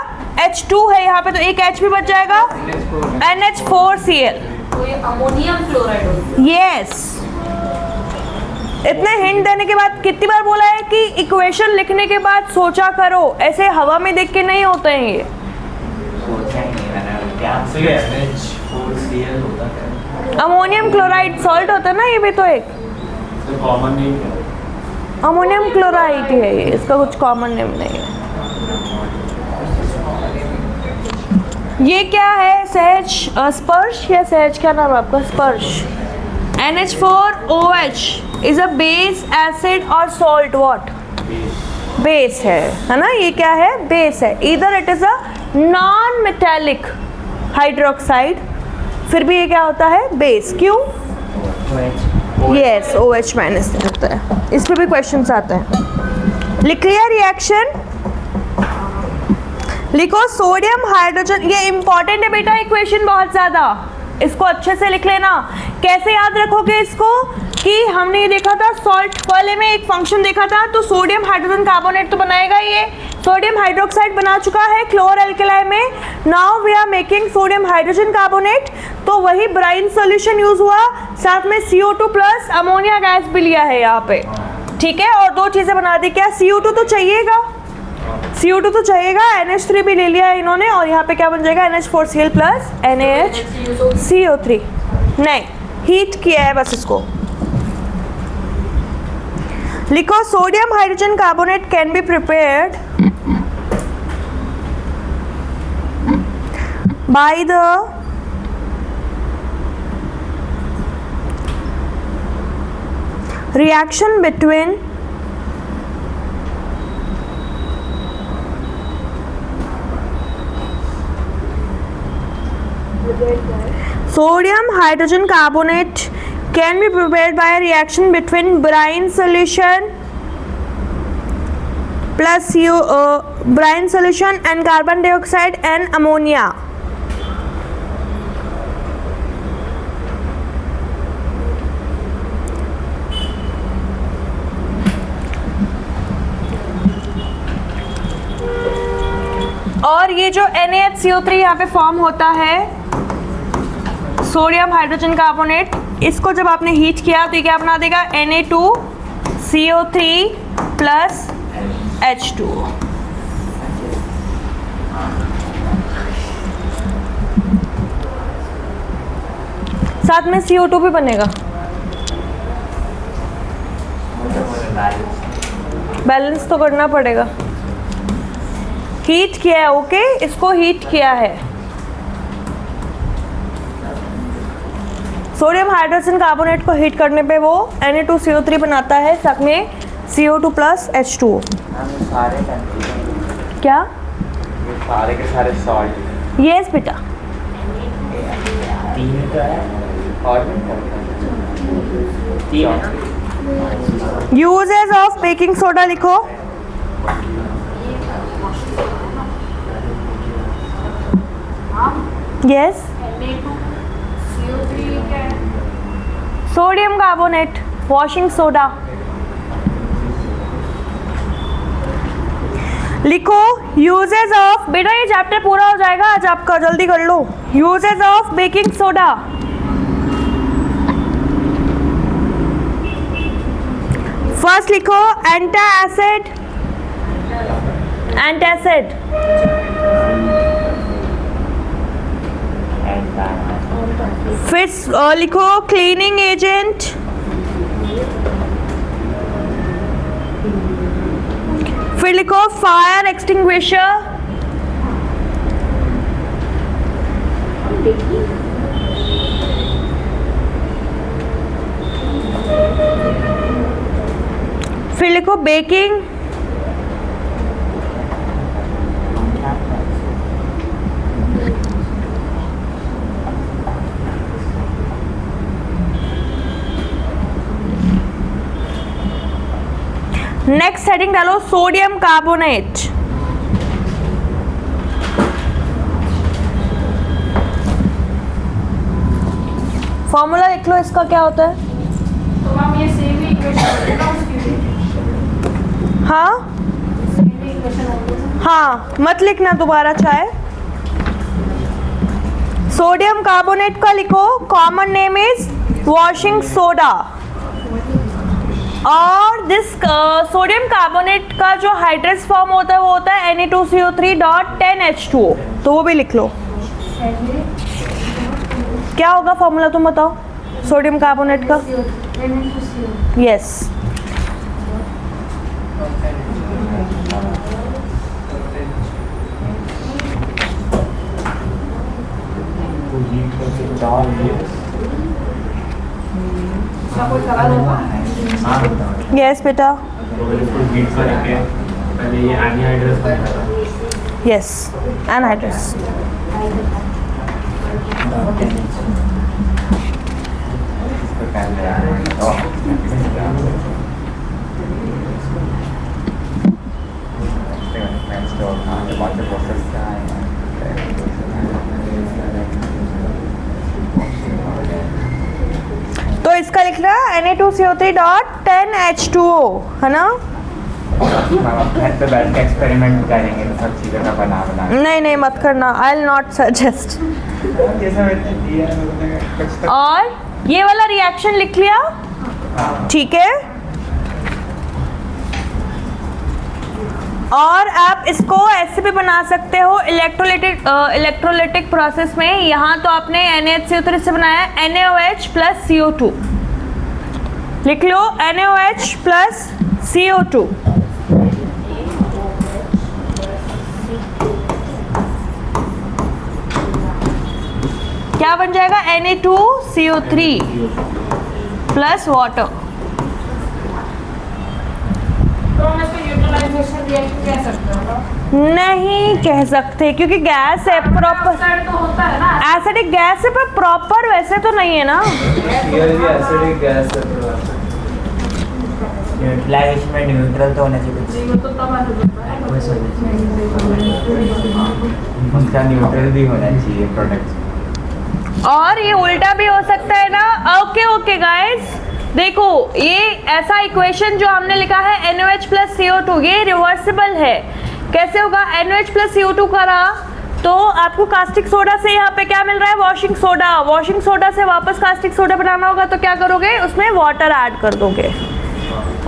H2 है यहाँ पे, तो एक H भी बच जाएगा, NH4Cl। तो ये अमोनियम क्लोराइड होता है। यस। इतने हिंट देने के बाद कितनी बार बोला है कि इक्वेशन लिखने के बाद सोचा करो, ऐसे हवा में देख के नहीं होते हैं ये। अमोनियम क्लोराइड सॉल्ट होता है ना, ये भी तो एक कॉमन नेम है। अमोनियम क्लोराइड है ये, इसका कुछ कॉमन नेम नहीं है। ये क्या है? सहज स्पर्श, या सहज क्या नाम है आपका? स्पर्श। NH4OH is a base, acid और सॉल्ट व्हाट? बेस है ना? ये क्या है? बेस है। इधर it is a non metallic hydroxide, फिर भी ये क्या होता है? बेस। क्यों? यस, OH माइनस होता है। इस पे भी क्वेश्चंस आते हैं। लिख लिया रिएक्शन? लिखो सोडियम हाइड्रोजन, ये इंपॉर्टेंट है बेटा इक्वेशन बहुत ज़्यादा, इसको अच्छे से लिख लेना। कैसे याद रखोगे इसको? कि हमने ये देखा था सॉल्ट वाले में, एक फंक्शन देखा था, तो सोडियम हाइड्रोजन कार्बोनेट तो बनाएगा, ये सोडियम हाइड्रोक्साइड बना चुका है क्लोर एल्कलाई में। Now we are making sodium hydrogen carbonate, तो वही ब्राइन सॉल्यूशन यूज हुआ, साथ में CO2 प्लस अमोनिया गैस भी लिया है यहाँ पे, ठीक है। और दो चीज़ें बना दी, क्या? CO2 तो चाहिएगा, CO2 तो चाहिएगा, NH3 भी ले लिया है इन्होंने, और यहाँ पे क्या बन जाएगा? NH4Cl plus NaHCO3। नहीं, हीट किया है बस इसको। लिखो sodium hydrogen carbonate can be prepared by the reaction between sodium hydrogen carbonate can be prepared by a reaction between brine solution plus brine solution and carbon dioxide and ammonia. और ये जो NaHCO3 यहाँ पे form होता है sodium hydrogen carbonate, इसको जब आपने हीट किया तो ये क्या बना देगा Na2CO3 प्लस H2O। साथ में CO2 भी बनेगा, बैलेंस तो करना पड़ेगा। हीट किया है, ओके, इसको हीट किया है। सोडियम हाइड्रोजन कार्बोनेट को हीट करने पे वो Na2CO3 बनाता है, साथ में CO2 प्लस H2O। सारे कंफ्यूजन, क्या? ये सारे के सारे सॉल्ट यस बेटा। तीन तो है, और तीन यूजेस ऑफ बेकिंग सोडा लिखो। यस, Na2CO3 क्या है? सोडियम कार्बोनेट, वॉशिंग सोडा लिखो। यूजेस ऑफ, बेटा ये चैप्टर पूरा हो जाएगा आज आपका, जल्दी कर लो। Uses of baking soda, first लिखो एंटासिड, एंटासिड। फिर लिखो क्लीनिंग एजेंट, फिर लिखो फायर एक्सटिंग्विशर, फिर लिखो बेकिंग, नेक्स्ट हेडिंग डालो सोडियम कार्बोनेट। फॉर्मूला लिख लो, इसका क्या होता है? तो मैम ये सेम ही इक्वेशन है ना उसकी भी? हाँ सेम ही इक्वेशन होगी। हाँ, मत लिखना दोबारा चाहे। सोडियम कार्बोनेट का लिखो common name is washing soda, और दिस सोडियम कार्बोनेट का जो हाइड्रेस फॉर्म होता है वो होता है Na2CO3.10H2O, तो वो भी लिख लो। क्या होगा फॉर्मूला, तुम बताओ सोडियम कार्बोनेट का? यस, कोई कलर होगा? यस बेटा, पहले ये एनहाइड्रस बनेगा। Yes anhydrous. तो इसका लिख रहा है Na2CO3.10H2O, है ना? घर पे बैठ के एक्सपेरिमेंट करेंगे तो सब चीज़ों का बना नहीं नहीं मत करना, आई विल नॉट सजेस्ट। और ये वाला रिएक्शन लिख लिया, ठीक है? और आप इसको ऐसे भी बना सकते हो इलेक्ट्रोलिटिक प्रोसेस में। यहाँ तो आपने NaHCO3 से बनाया NaOH प्लस CO2, लिख लो NaOH प्लस CO2 क्या बन जाएगा? Na2CO3 plus water. तो हम इसको न्यूट्रलाइजेशन रिएक्शन कह सकते हैं ना? नहीं कह सकते क्योंकि गैस है प्रॉपर, ऑक्साइड तो होता है ना। एसिडिक गैस है पर प्रॉपर वैसे तो नहीं है ना। एसिडिक गैस है थोड़ा। न्यूट्रलाइजेशन में न्यूट्रल तो होना चाहिए कुछ। वो तो तब ऐसे होता है। बस होना चाहिए। उसका न्यूट्रल भी होना चाहिए प्रोडक्ट। और ये उल्टा भी हो सकता है ना। ओके ओके गाइस, देखो ये ऐसा इक्वेशन जो हमने लिखा है NaOH प्लस CO2 ये रिवर्सिबल है। कैसे होगा? NaOH प्लस CO2 करा तो आपको कास्टिक सोडा से यहाँ पे क्या मिल रहा है? Washing soda. वॉशिंग सोडा से वापस कास्टिक सोडा बनाना होगा तो क्या करोगे? उसमें वाटर ऐड कर दोगे।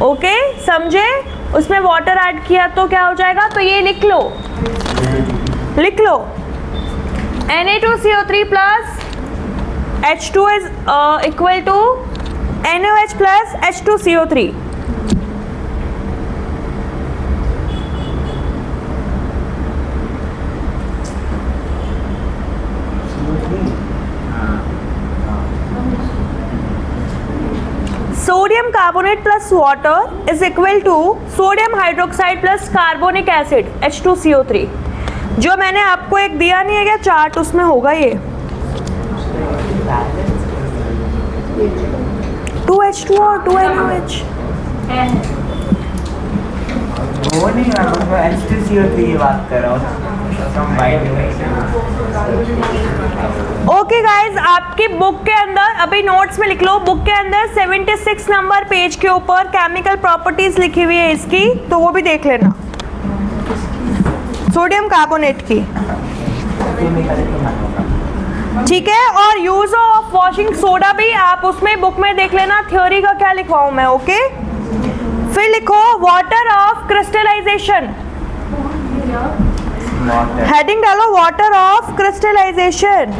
ओके समझे? उसमें वाटर ऐड किया तो क्या हो जाएगा? तो ये लिख लो, लिख लो Na2CO3 plus H2 is equal to NaOH plus H2CO3। Sodium carbonate plus water is equal to sodium hydroxide plus carbonic acid H2CO3। जो मैंने आपको एक दिया नहीं है क्या चार्ट, उसमें होगा ये 2H2 और 2NaOH। वो नहीं मैं H2CO3 की बात कर रहा हूँ। ओके गाइज, आपकी बुक के अंदर अभी नोट्स में लिख लो, बुक के अंदर 76 नंबर पेज के ऊपर केमिकल प्रॉपर्टीज लिखी हुई है इसकी, तो वो भी देख लेना सोडियम कार्बोनेट की। ठीक है, और यूज ऑफ वॉशिंग सोडा भी आप उसमें बुक में देख लेना, थ्योरी का क्या लिखवाऊं मैं। ओके फिर लिखो वाटर ऑफ क्रिस्टलाइजेशन, हेडिंग डालो वाटर ऑफ क्रिस्टलाइजेशन।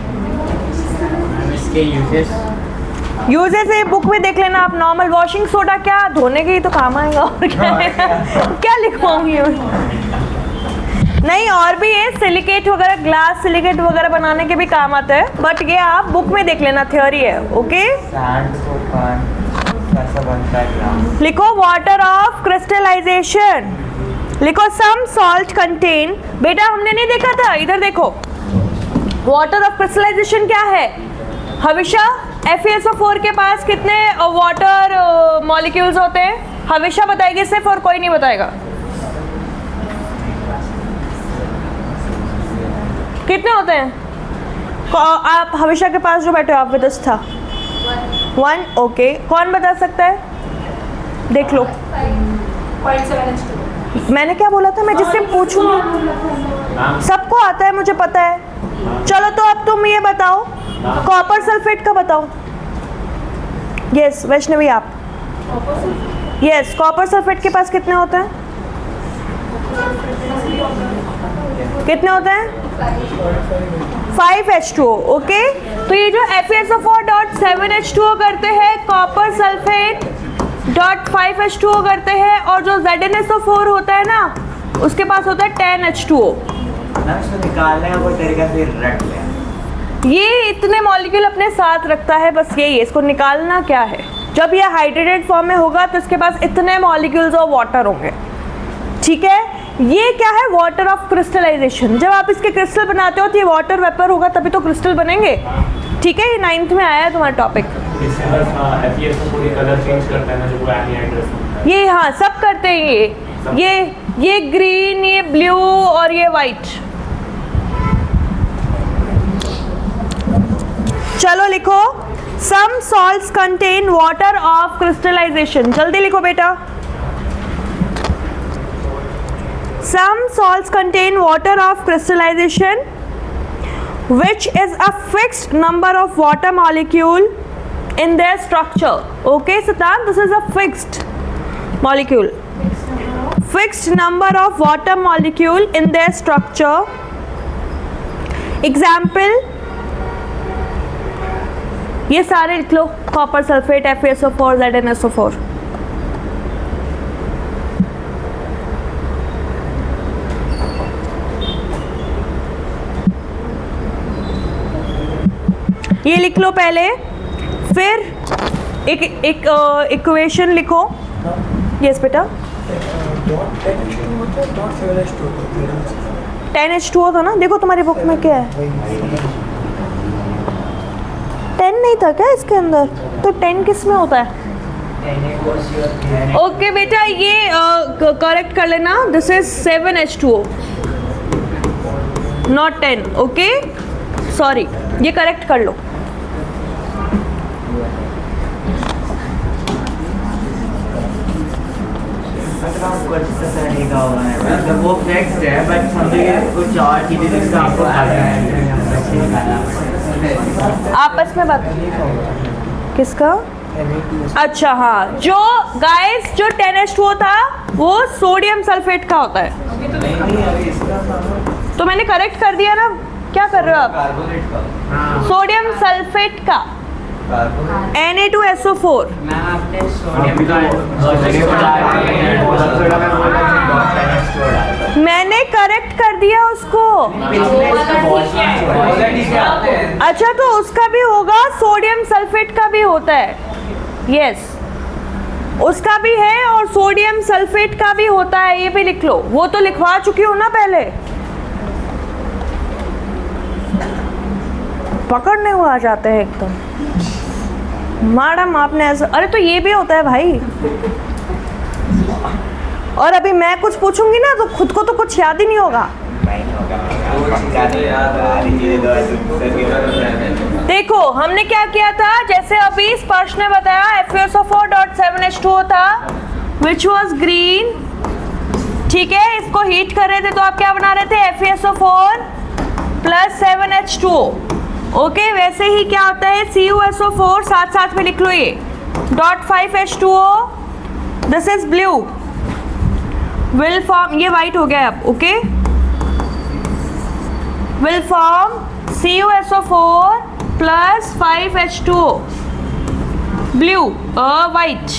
इसके यूजेस ये बुक में देख लेना आप। नॉर्मल वॉशिंग सोडा क्या धोने के ही तो काम आएगा, और क्या लिखवाऊंगी नहीं, और भी ये सिलिकेट वगैरह, ग्लास सिलिकेट वगैरह बनाने के भी काम आता है, बट ये आप बुक में देख लेना, थ्योरी है। ओके लिखो वाटर ऑफ क्रिस्टलाइजेशन, लिखो सम सॉल्ट कंटेन। बेटा हमने नहीं देखा था, इधर देखो वाटर ऑफ क्रिस्टलाइजेशन क्या है। हमेशा FeSO4 के पास कितने वाटर मॉलिक्यूल्स होते हैं? हमेशा बताएगी सिर्फ, और कोई नहीं बताएगा। कितने होते हैं? आप हमेशा के पास जो बैठे हो आप विदस था 1। ओके कौन बता सकता है? देख लो 0.7H2। मैंने क्या बोला था? मैं जिससे पूछूंगी, सबको आता है मुझे पता है। चलो तो अब तुम ये बताओ, कॉपर सल्फेट का बताओ। यस वैष्णवी आप। यस कॉपर सल्फेट के पास कितने होते हैं? कितने होते हैं? 5H2O। ओके तो ये जो FeSO4.7H2O करते हैं, कॉपर सल्फेट .5H2O करते हैं, और जो ZnSO4 होता है ना उसके पास होता है 10H2O। निकालने का कोई तरीका फिर रख ले। ये इतने मॉलिक्यूल अपने साथ रखता है, बस यही है, इसको निकालना क्या है। जब ये हाइड्रेटेड फॉर्म में होगा तो इसके पास इतने मॉलिक्यूल्स ऑफ वाटर होंगे। ठीक है, ये क्या है? Water of crystallisation. जब आप इसके क्रिस्टल बनाते हो तो ये वाटर वेपर होगा, तभी तो क्रिस्टल बनेंगे। ठीक है, ये 9th में आया है तुम्हारा टॉपिक। ये हाँ सब करते हैं, ये ग्रीन, ये ब्लू और ये वाइट। चलो लिखो some salts contain water of crystallisation. जल्दी लिखो बेटा। Some salts contain water of crystallization, which is a fixed number of water molecule in their structure. Okay, Siddhant, this is a fixed molecule. Fixed number of water molecule in their structure. Example, ये सारे लिख लो, copper sulfate, FeSO4, ZnSO4. ये लिख लो पहले, फिर एक equation लिखो। Yes बेटा, .7H2O था ना, देखो तुम्हारी बुक में क्या है, 10 नहीं था क्या इसके अंदर, तो 10 किस में होता है? ओके बेटा, ये करेक्ट कर लेना, this is 7H2O not 10, okay sorry, ये करेक्ट कर लो। वो फैक्ट है, बट समझिए कुछ और चीजें जिसका आपको आपस में बात, किसका? अच्छा हाँ, जो गाइस जो 10H2O था वो सोडियम सल्फेट का होता है, तो मैंने करेक्ट कर दिया ना, क्या कर रहे हो आप? सोडियम सल्फेट का Na2SO4। मैम आपने सोडियम का मैंने करेक्ट कर दिया उसको। अच्छा, तो उसका भी होगा, सोडियम सल्फेट का भी होता है, यस उसका भी है, और सोडियम सल्फेट का भी होता है, ये भी लिख लो। वो तो लिखवा चुकी हूँ ना पहले, पकड़ने को आ जाते हैं एकदम। मैडम आपने ऐसा, अरे तो ये भी होता है भाई। और अभी मैं कुछ पूछूंगी ना तो खुद को तो कुछ याद ही नहीं होगा। देखो हमने क्या किया था, जैसे अभी स्पर्श ने बताया FeSO4.7H2O था विच वॉज ग्रीन, ठीक है, इसको हीट कर रहे थे तो आप क्या बना रहे थे, FeSO4 + 7H2O। ओके, वैसे ही क्या होता है CuSO4, साथ साथ में लिख लो ये .5H2O, this is blue, will form, ये वाइट हो गया अब, okay, will form CuSO4 + 5H2O, blue white.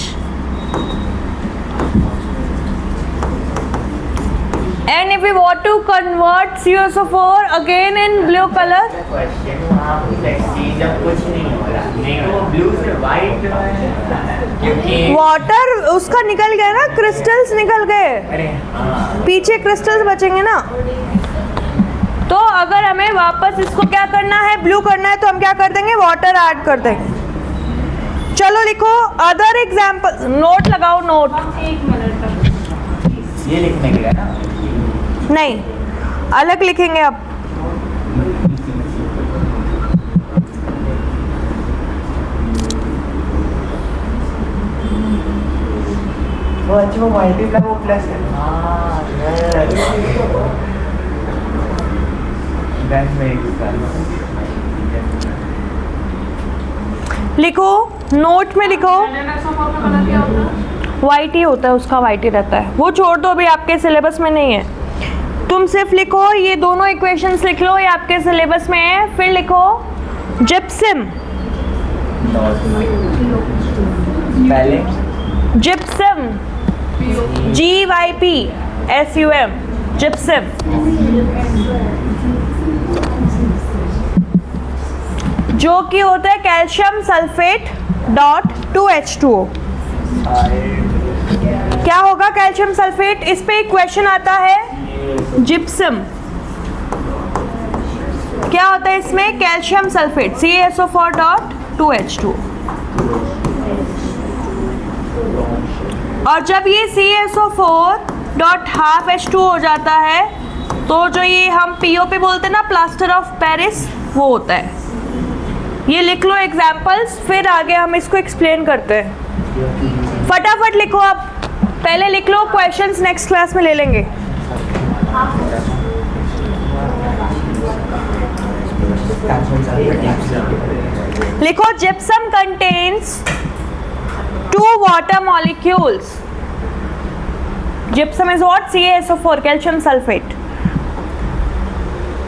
And if we want to convert CuSO4 again in blue color, जब कुछ नहीं हो रहा, नहीं वो ब्लू से वाइट, क्योंकि वाटर उसका निकल गया ना, क्रिस्टल्स निकल गए, अरे हाँ, पीछे क्रिस्टल्स बचेंगे ना। तो अगर हमें वापस इसको क्या करना है, ब्लू करना है, तो हम क्या कर देंगे, वाटर ऐड कर देंगे। चलो लिखो अदर एग्जाम्पल, नोट लगाओ, नोट। एक मिनट तक ये लिखने के लिए ना, नहीं, अलग लिखेंगे अब। वो अच्छा वो मल्टीप्लाई वो प्लस है, हाँ लिखो, नोट में लिखो, NaSO4 का कलर क्या होता है? वाइट ही होता है उसका, वाइट ही रहता है, वो छोड़ दो, अभी आपके सिलेबस में नहीं है। तुम सिर्फ लिखो ये दोनों इक्वेशंस लिख लो, ये आपके सिलेबस में है। फिर लिखो जिप्सम, पहले जिप्सम, GYPSUM, जिप्सम, जो कि होता है कैल्शियम सल्फेट .2H2O। क्या होगा कैल्शियम सल्फेट, इस पे एक क्वेश्चन आता है, जिप्सम क्या होता है इसमें, कैल्शियम सल्फेट CaSO4.2H2O। और जब ये CaSO4.12H2O हो जाता है तो जो ये हम POP बोलते हैं ना, प्लास्टर ऑफ पेरिस, वो होता है। ये लिख लो एग्जाम्पल्स, फिर आगे हम इसको एक्सप्लेन करते हैं। फटाफट लिखो, आप पहले लिख लो, क्वेश्चंस नेक्स्ट क्लास में ले लेंगे। लिखो gypsum contains 2 water molecules. Gypsum is what? CaSO4, calcium sulphate.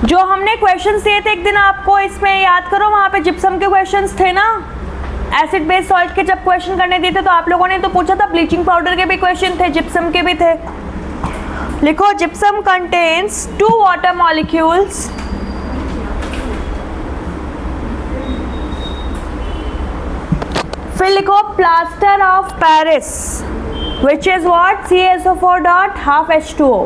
जो हमने क्वेश्चंस दिए थे एक दिन आपको, इसमें याद करो, वहां पे जिप्सम के क्वेश्चंस थे ना, एसिड बेस सॉल्ट के जब क्वेश्चन करने दिए थे तो आप लोगों ने तो पूछा था, ब्लीचिंग पाउडर के भी क्वेश्चन थे, जिप्सम के भी थे। लिखो जिप्सम कंटेन्स 2 water molecules फिर लिखो plaster of Paris which is what CaSO4 dot half H2O.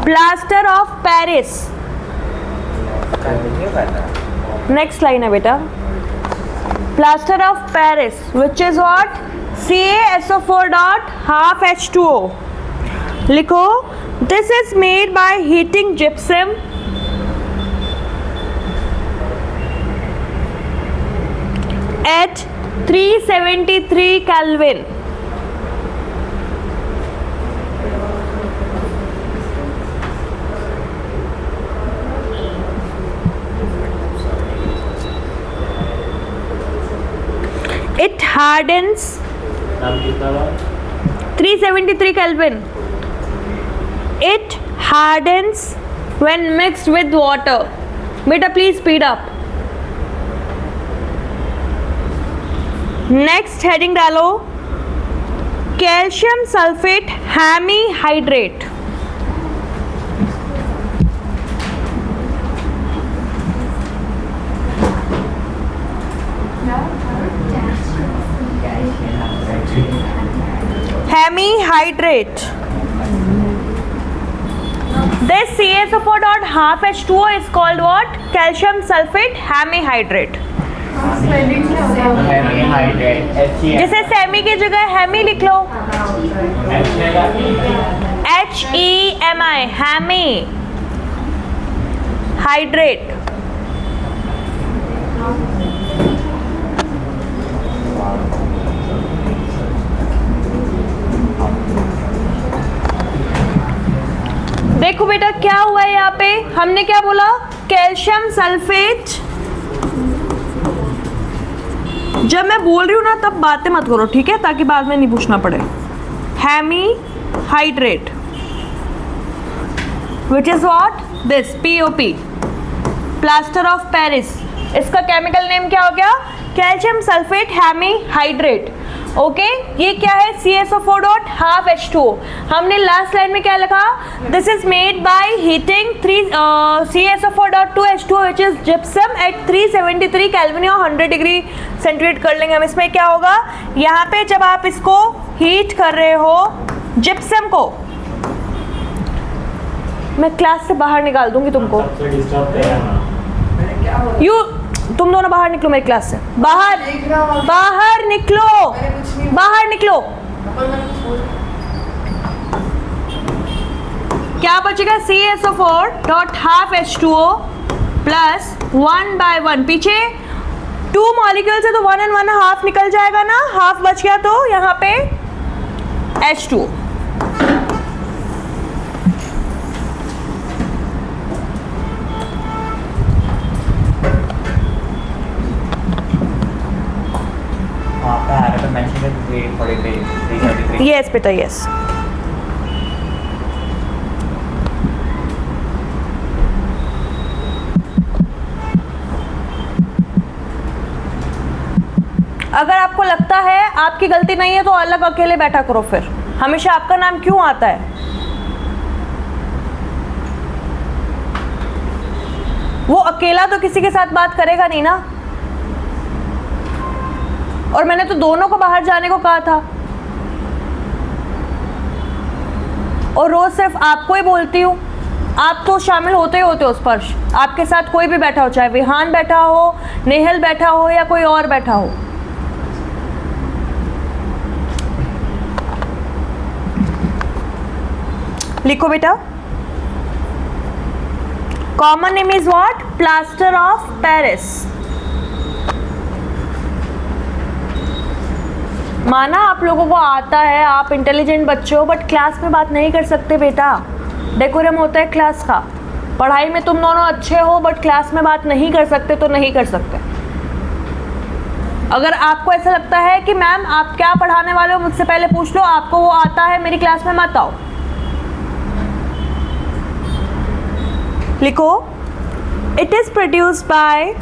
Plaster of Paris, next line है बेटा. Plaster of Paris which is what CaSO4 dot half H2O. लिखो this is made by heating gypsum at 373 Kelvin. It hardens 373 Kelvin. It hardens when mixed with water. Beta, please speed up. Next heading डालो calcium sulphate hemihydrate. Hemihydrate. This CaSO4 dot half H2O is called what? Calcium sulfate hemihydrate. जैसे semi की जगह Hemy लिख लो, HEMI Hemy hydrate. देखो बेटा क्या हुआ है यहाँ पे, हमने क्या बोला, कैल्शियम सल्फेट. जब मैं बोल रही हूँ ना तब बातें मत करो, ठीक है, ताकि बाद में नहीं पूछना पड़े. Hemihydrate which is what this POP, plaster of Paris. इसका केमिकल नेम क्या हो गया, कैल्शियम सल्फेट हेमीहाइड्रेट. ओके, ये क्या है, CaSO4 डॉट हाफ H2O. हमने लास्ट लाइन में क्या लिखा, this is made by heating CaSO4 dot 2 H2O which is gypsum at 373 kelvin या 100 डिग्री सेंटीग्रेड कर लेंगे हम. इसमें क्या होगा, यहाँ पे जब आप इसको हीट कर रहे हो जिप्सम को, मैं क्लास से बाहर निकाल दूंगी तुमको. तुम दोनों बाहर निकलो मेरी क्लास से, बाहर बाहर निकलो, बाहर निकलो. क्या बचेगा, CaSO4 dot half H2O plus 1/1. पीछे 2 मॉलिक्यूल्स है तो 1 and 1 हाफ निकल जाएगा ना, हाफ बच गया तो यहाँ पे H2O. Yes बेटा, yes. अगर आपको लगता है आपकी गलती नहीं है तो अलग अकेले बैठा करो. फिर हमेशा आपका नाम क्यों आता है? वो अकेला तो किसी के साथ बात करेगा नहीं ना. और मैंने तो दोनों को बाहर जाने को कहा था, और रोज सिर्फ आपको ही बोलती हूँ. आप तो शामिल होते ही होते हो स्पर्श. आपके साथ कोई भी बैठा हो, चाहे विहान बैठा हो, नेहल बैठा हो या कोई और बैठा हो. लिखो बेटा, common name is what, plaster of Paris. माना आप लोगों को आता है, आप इंटेलिजेंट बच्चे हो, बट क्लास में बात नहीं कर सकते बेटा. डेकोरम होता है क्लास का. पढ़ाई में तुम दोनों अच्छे हो बट क्लास में बात नहीं कर सकते तो नहीं कर सकते. अगर आपको ऐसा लगता है कि मैम आप क्या पढ़ाने वाले हो मुझसे पहले पूछ लो, आपको वो आता है, मेरी क्लास में मत आओ. लिखो, इट इज प्रोड्यूस्ड बाय,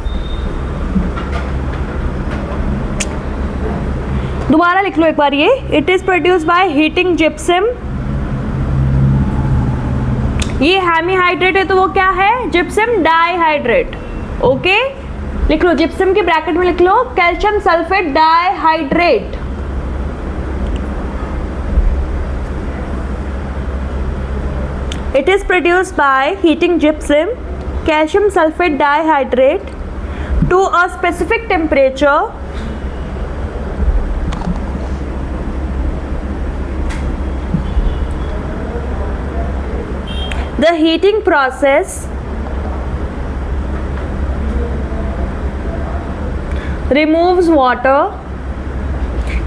दोबारा लिख लो एक बार ये, it is produced by heating gypsum. ये हेमीहाइड्रेट है तो वो क्या है, जिप्सम डाइहाइड्रेट. ओके, लिख लो, जिप्सम के ब्रैकेट में लिख लो calcium sulphate dihydrate. It is produced by heating gypsum, calcium sulfate dihydrate to a specific temperature the heating process removes water।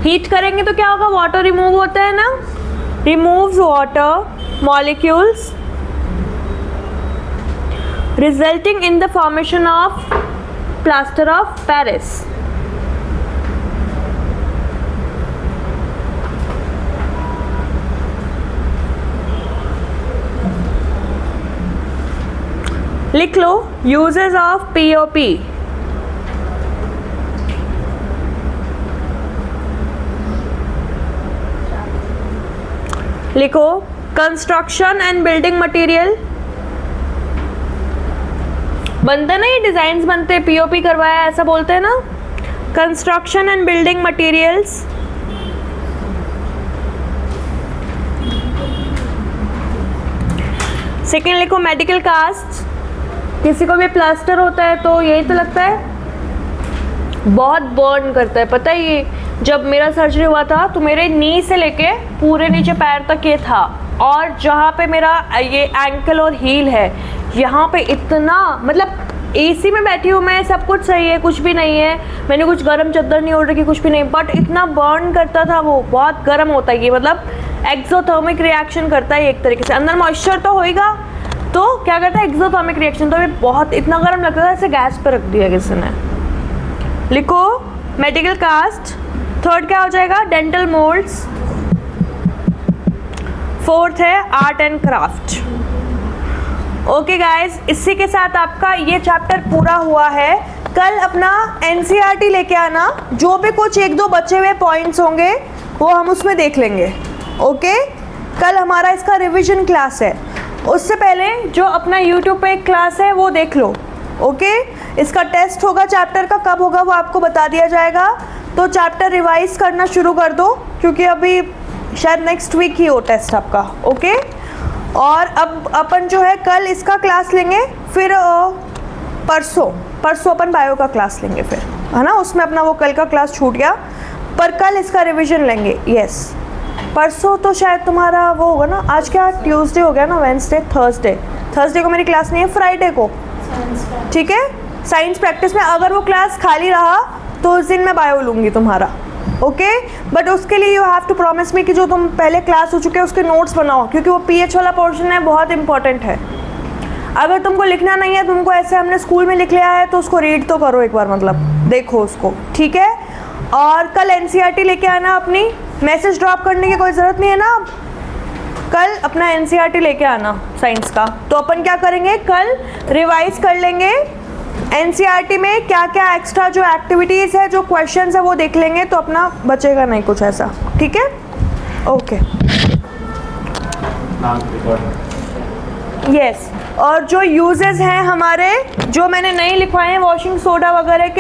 Heat करेंगे तो क्या होगा, वाटर रिमूव होता है ना, removes water molecules resulting in the formation of plaster of Paris। लिख लो uses of POP। लिखो construction and building material. बनता ना, ये डिजाइन्स बनते हैं, पीओपी करवाया ऐसा बोलते हैं ना, construction and building materials. Second लिखो मेडिकल कास्ट। किसी को भी प्लास्टर होता है तो यही तो लगता है, बहुत बर्न करता है। पता है, ये जब मेरा सर्जरी हुआ था तो मेरे नी से लेके पूरे नीचे पैर तक ये था, और जहाँ पे मेरा ये एंकल और हील है यहाँ पे इतना, मतलब एसी में बैठी हूँ मैं, सब कुछ सही है, कुछ भी नहीं है, मैंने कुछ गर्म चादर नहीं ओढ़ रखी, कुछ भी नहीं, बट इतना बर्न करता था वो, बहुत गर्म होता है ये, मतलब एक्सोथर्मिक रिएक्शन करता है एक तरीके से। अंदर मॉइस्चर तो होएगा तो क्या करता है एक्सोथर्मिक रिएक्शन, तो ये बहुत इतना गर्म लगता था, ऐसे गैस पर रख दिया किसी ने। लिखो मेडिकल कास्ट। थर्ड क्या हो जाएगा, डेंटल मोल्ड्स। फोर्थ है art and craft. Okay guys, इसी के साथ आपका ये चैप्टर पूरा हुआ है। कल अपना एनसीईआरटी लेके आना, जो भी कुछ एक दो बचे हुए पॉइंट्स होंगे वो हम उसमें देख लेंगे। ओके, कल हमारा इसका रिवीजन क्लास है, उससे पहले जो अपना यूट्यूब पे एक क्लास है वो देख लो। ओके, इसका टेस्ट होगा चैप्टर का, कब होगा वो आपको बता दिया जाएगा, तो चैप्टर रिवाइज करना शुरू कर दो, क्योंकि अभी शायद नेक्स्ट वीक ही हो टेस्ट आपका। ओके, और अब अपन जो है कल इसका क्लास लेंगे, फिर परसों अपन बायो का क्लास लेंगे, फिर है ना, उसमें अपना वो कल का क्लास छूट गया, पर कल इसका रिवीजन लेंगे। यस, परसों तो शायद तुम्हारा वो होगा ना, आज क्या ट्यूसडे हो गया ना, वेंसडे, थर्सडे को मेरी क्लास नहीं है, फ्राइडे को, ठीक है, साइंस प्रैक्टिस में। अगर वो क्लास खाली रहा तो उस दिन मैं बायो लूँगी तुम्हारा। ओके, बट उसके लिए you have to promise me कि जो तुम पहले क्लास हो चुके हैं उसके नोट्स बनाओ, क्योंकि वो पीएच वाला पोर्शन है, बहुत इंपॉर्टेंट है। अगर तुमको लिखना नहीं है, तुमको ऐसे हमने स्कूल में लिख लिया है, तो उसको रीड तो करो एक बार, मतलब देखो उसको, ठीक है। और कल एनसीईआरटी लेके आना अपनी, मैसेज ड्रॉप करने की कोई ज़रूरत नहीं है ना, कल अपना एनसीईआरटी लेके आना साइंस का। तो अपन क्या करेंगे, कल रिवाइज कर लेंगे एनसीईआरटी में क्या क्या एक्स्ट्रा जो एक्टिविटीज़ है, जो क्वेश्चंस है वो देख लेंगे, तो अपना बचेगा नहीं कुछ ऐसा, ठीक है। ओके, यस, और जो यूजेस हैं हमारे, जो मैंने नहीं लिखवाए हैं वॉशिंग सोडा वगैरह के,